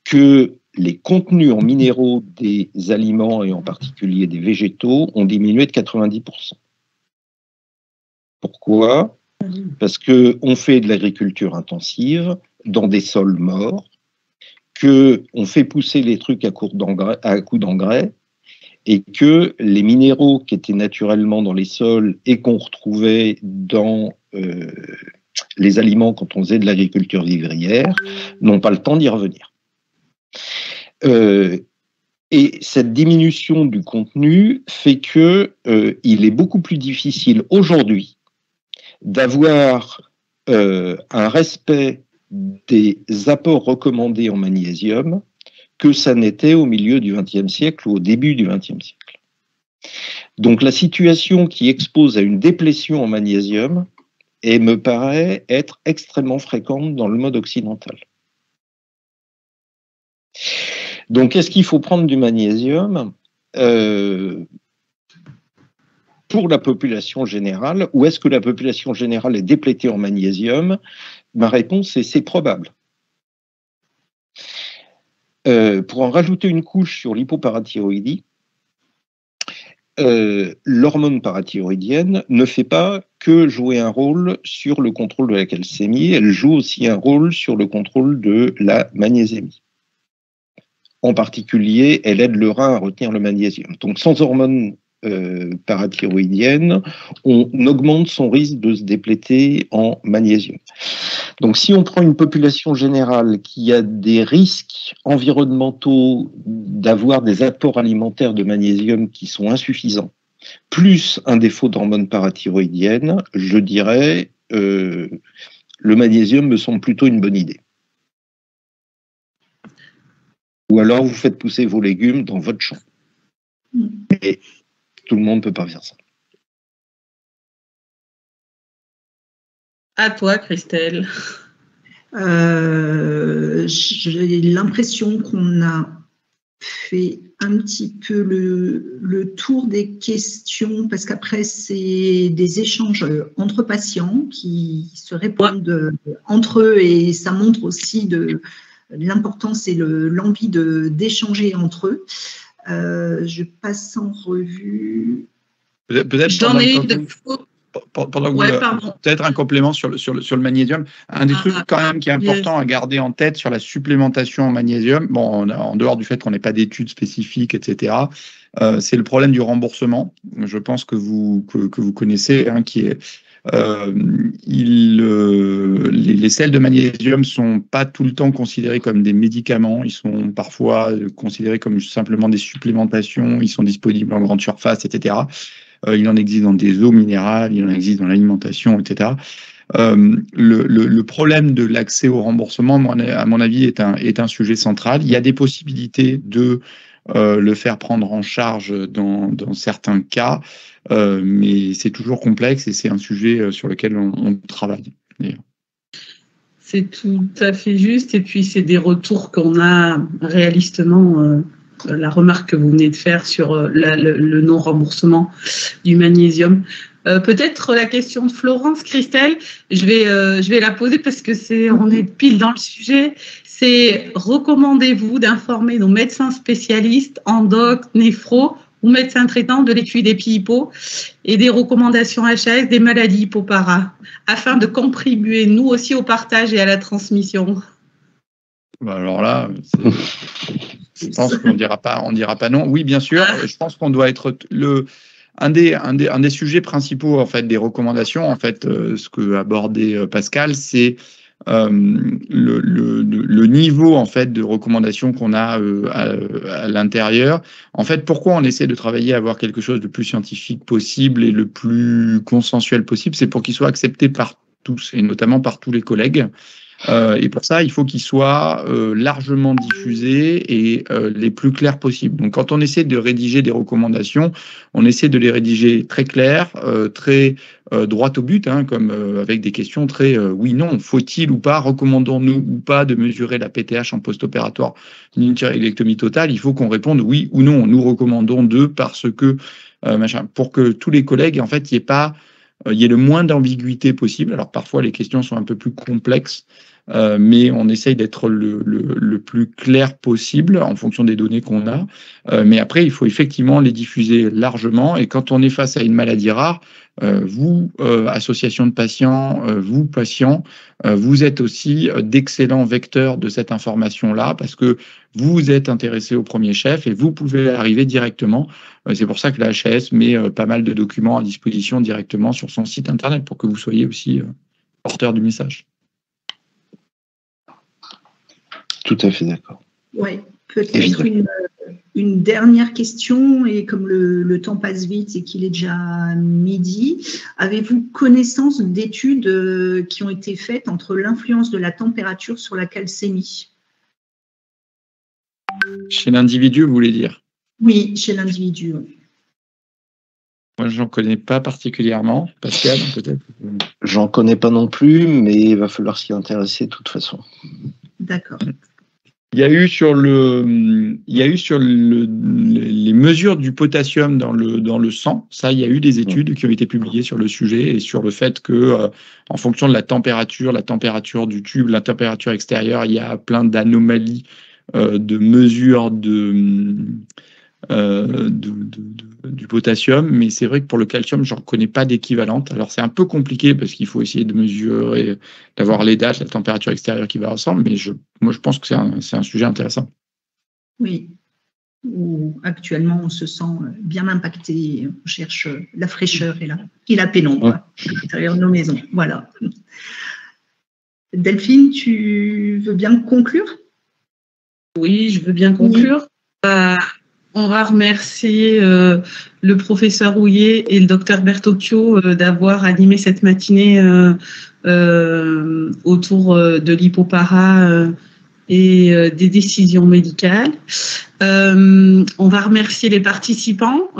que les contenus en minéraux des aliments, et en particulier des végétaux, ont diminué de 90%. Pourquoi ? Parce qu'on fait de l'agriculture intensive dans des sols morts, qu'on fait pousser les trucs à coups d'engrais, et que les minéraux qui étaient naturellement dans les sols et qu'on retrouvait dans les aliments quand on faisait de l'agriculture vivrière n'ont pas le temps d'y revenir. Et cette diminution du contenu fait que il est beaucoup plus difficile aujourd'hui d'avoir un respect des apports recommandés en magnésium que ça n'était au milieu du XXe siècle ou au début du XXe siècle. Donc la situation qui expose à une déplétion en magnésium me paraît être extrêmement fréquente dans le mode occidental. Donc, est-ce qu'il faut prendre du magnésium pour la population générale, ou est-ce que la population générale est déplétée en magnésium? Ma réponse est c'est probable. Pour en rajouter une couche sur l'hypoparathyroïdie, l'hormone parathyroïdienne ne fait pas que jouer un rôle sur le contrôle de la calcémie, elle joue aussi un rôle sur le contrôle de la magnésémie. En particulier, elle aide le rein à retenir le magnésium. Donc, sans hormone parathyroïdienne, on augmente son risque de se dépléter en magnésium. Donc, si on prend une population générale qui a des risques environnementaux d'avoir des apports alimentaires de magnésium qui sont insuffisants, plus un défaut d'hormone parathyroïdienne, je dirais le magnésium me semble plutôt une bonne idée. Ou alors vous faites pousser vos légumes dans votre champ. Et tout le monde ne peut pas faire ça. À toi, Christelle. J'ai l'impression qu'on a fait un petit peu le tour des questions, parce qu'après, c'est des échanges entre patients qui se répondent entre eux, et ça montre aussi l'importance et l'envie d'échanger entre eux. Je passe en revue. Peut-être pendant que peut-être un complément sur le magnésium. Un des trucs quand même qui est important à garder en tête sur la supplémentation en magnésium, bon, en dehors du fait qu'on n'ait pas d'études spécifiques, etc., c'est le problème du remboursement. Je pense que vous connaissez, hein, qui est les sels de magnésium sont pas tout le temps considérés comme des médicaments, ils sont parfois considérés comme simplement des supplémentations, ils sont disponibles en grande surface, etc. Il en existe dans des eaux minérales, il en existe dans l'alimentation, etc. Le problème de l'accès au remboursement, à mon avis, est un sujet central. Il y a des possibilités de le faire prendre en charge dans certains cas, mais c'est toujours complexe et c'est un sujet sur lequel on travaille. C'est tout à fait juste, et puis c'est des retours qu'on a réalistement, la remarque que vous venez de faire sur le non-remboursement du magnésium. Peut-être la question de Florence, Christelle, je vais la poser parce que on est pile dans le sujet. C'est recommandez-vous d'informer nos médecins spécialistes, endoc, néphro ou médecins traitants de l'étui des pieds-hypo et des recommandations HAS des maladies hypopara afin de contribuer nous aussi au partage et à la transmission? Alors là, je pense qu'on dira pas non. Oui, bien sûr. Je pense qu'on doit être un des sujets principaux en fait des recommandations. En fait, ce que abordait Pascal, c'est le niveau en fait de recommandation qu'on a à l'intérieur. En fait, pourquoi on essaie de travailler à avoir quelque chose de plus scientifique possible et le plus consensuel possible, c'est pour qu'il soit accepté par tous et notamment par tous les collègues. Et pour ça, il faut qu'il soit largement diffusé et les plus clairs possibles. Donc, quand on essaie de rédiger des recommandations, on essaie de les rédiger très claires, très droit au but, hein, comme avec des questions très oui, non, faut-il ou pas, recommandons-nous ou pas de mesurer la PTH en post-opératoire d'une thyroïdectomie totale. Il faut qu'on réponde oui ou non. Nous recommandons de parce que machin, pour que tous les collègues, en fait, il y ait le moins d'ambiguïté possible. Alors parfois les questions sont un peu plus complexes, mais on essaye d'être le plus clair possible en fonction des données qu'on a. Mais après, il faut effectivement les diffuser largement. Et quand on est face à une maladie rare, vous, association de patients, vous, patients, vous êtes aussi d'excellents vecteurs de cette information-là parce que vous êtes intéressé au premier chef et vous pouvez arriver directement. C'est pour ça que la HAS met pas mal de documents à disposition directement sur son site internet pour que vous soyez aussi porteur du message. Tout à fait d'accord. Oui, peut-être une dernière question, et comme le temps passe vite et qu'il est déjà midi, avez-vous connaissance d'études qui ont été faites entre l'influence de la température sur la calcémie? Chez l'individu, vous voulez dire? Oui, chez l'individu. Moi, je n'en connais pas particulièrement. Pascal, peut-être? J'en connais pas non plus, mais il va falloir s'y intéresser de toute façon. D'accord. Il y a eu sur les mesures du potassium dans le sang. Ça, il y a eu des études qui ont été publiées sur le sujet et sur le fait que, en fonction de la température du tube, la température extérieure, il y a plein d'anomalies de mesures du potassium, mais c'est vrai que pour le calcium, je ne reconnais pas d'équivalente. Alors c'est un peu compliqué parce qu'il faut essayer de mesurer, d'avoir les dates, la température extérieure qui va ensemble, mais moi je pense que c'est un sujet intéressant. Oui, où actuellement on se sent bien impacté, on cherche la fraîcheur et la pénombre à l'intérieur de nos maisons. Voilà. Delphine, tu veux bien conclure? Oui, je veux bien conclure. On va remercier le professeur Houillet et le docteur Bertocchio d'avoir animé cette matinée autour de l'hypopara et des décisions médicales. On va remercier les participants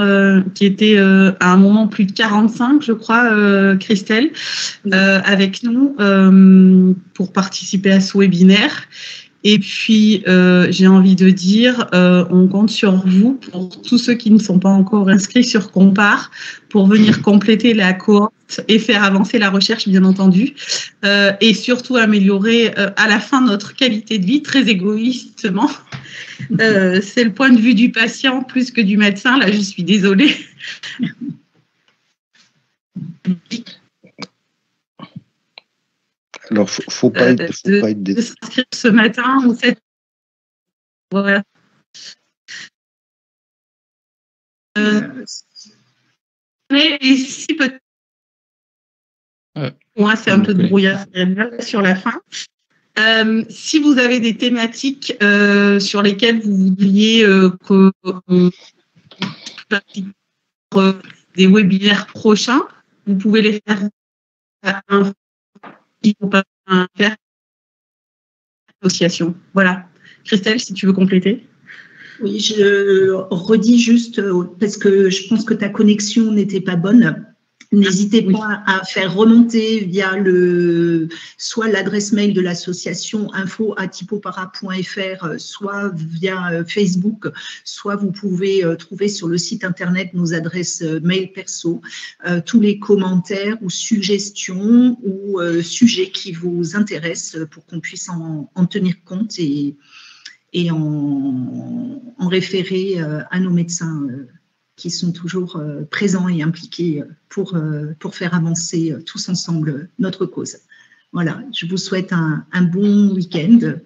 qui étaient à un moment plus de 45, je crois, Christelle, avec nous pour participer à ce webinaire. Et puis, j'ai envie de dire, on compte sur vous, pour tous ceux qui ne sont pas encore inscrits sur Compare, pour venir compléter la cohorte et faire avancer la recherche, bien entendu, et surtout améliorer à la fin notre qualité de vie, très égoïstement. C'est le point de vue du patient plus que du médecin. Là, je suis désolée. Alors, faut pas être de s'inscrire ce matin ou cette. Voilà. Mais si peut-être. Moi, c'est un peu de brouillard sur la fin. Si vous avez des thématiques sur lesquelles vous voudriez que des webinaires prochains, vous pouvez les faire à association. Voilà. Christelle, si tu veux compléter. Oui, je redis juste, parce que je pense que ta connexion n'était pas bonne. N'hésitez pas à faire remonter via soit l'adresse mail de l'association info@typopara.fr, soit via Facebook, soit vous pouvez trouver sur le site internet nos adresses mail perso, tous les commentaires ou suggestions ou sujets qui vous intéressent pour qu'on puisse en tenir compte et en référer à nos médecins qui sont toujours présents et impliqués pour faire avancer tous ensemble notre cause. Voilà, je vous souhaite un bon week-end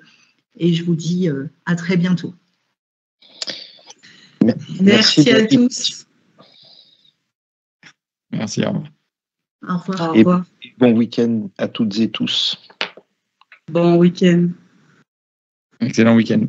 et je vous dis à très bientôt. Merci à tous. Merci, au revoir. Au revoir. Au revoir. Et bon week-end à toutes et tous. Bon week-end. Excellent week-end.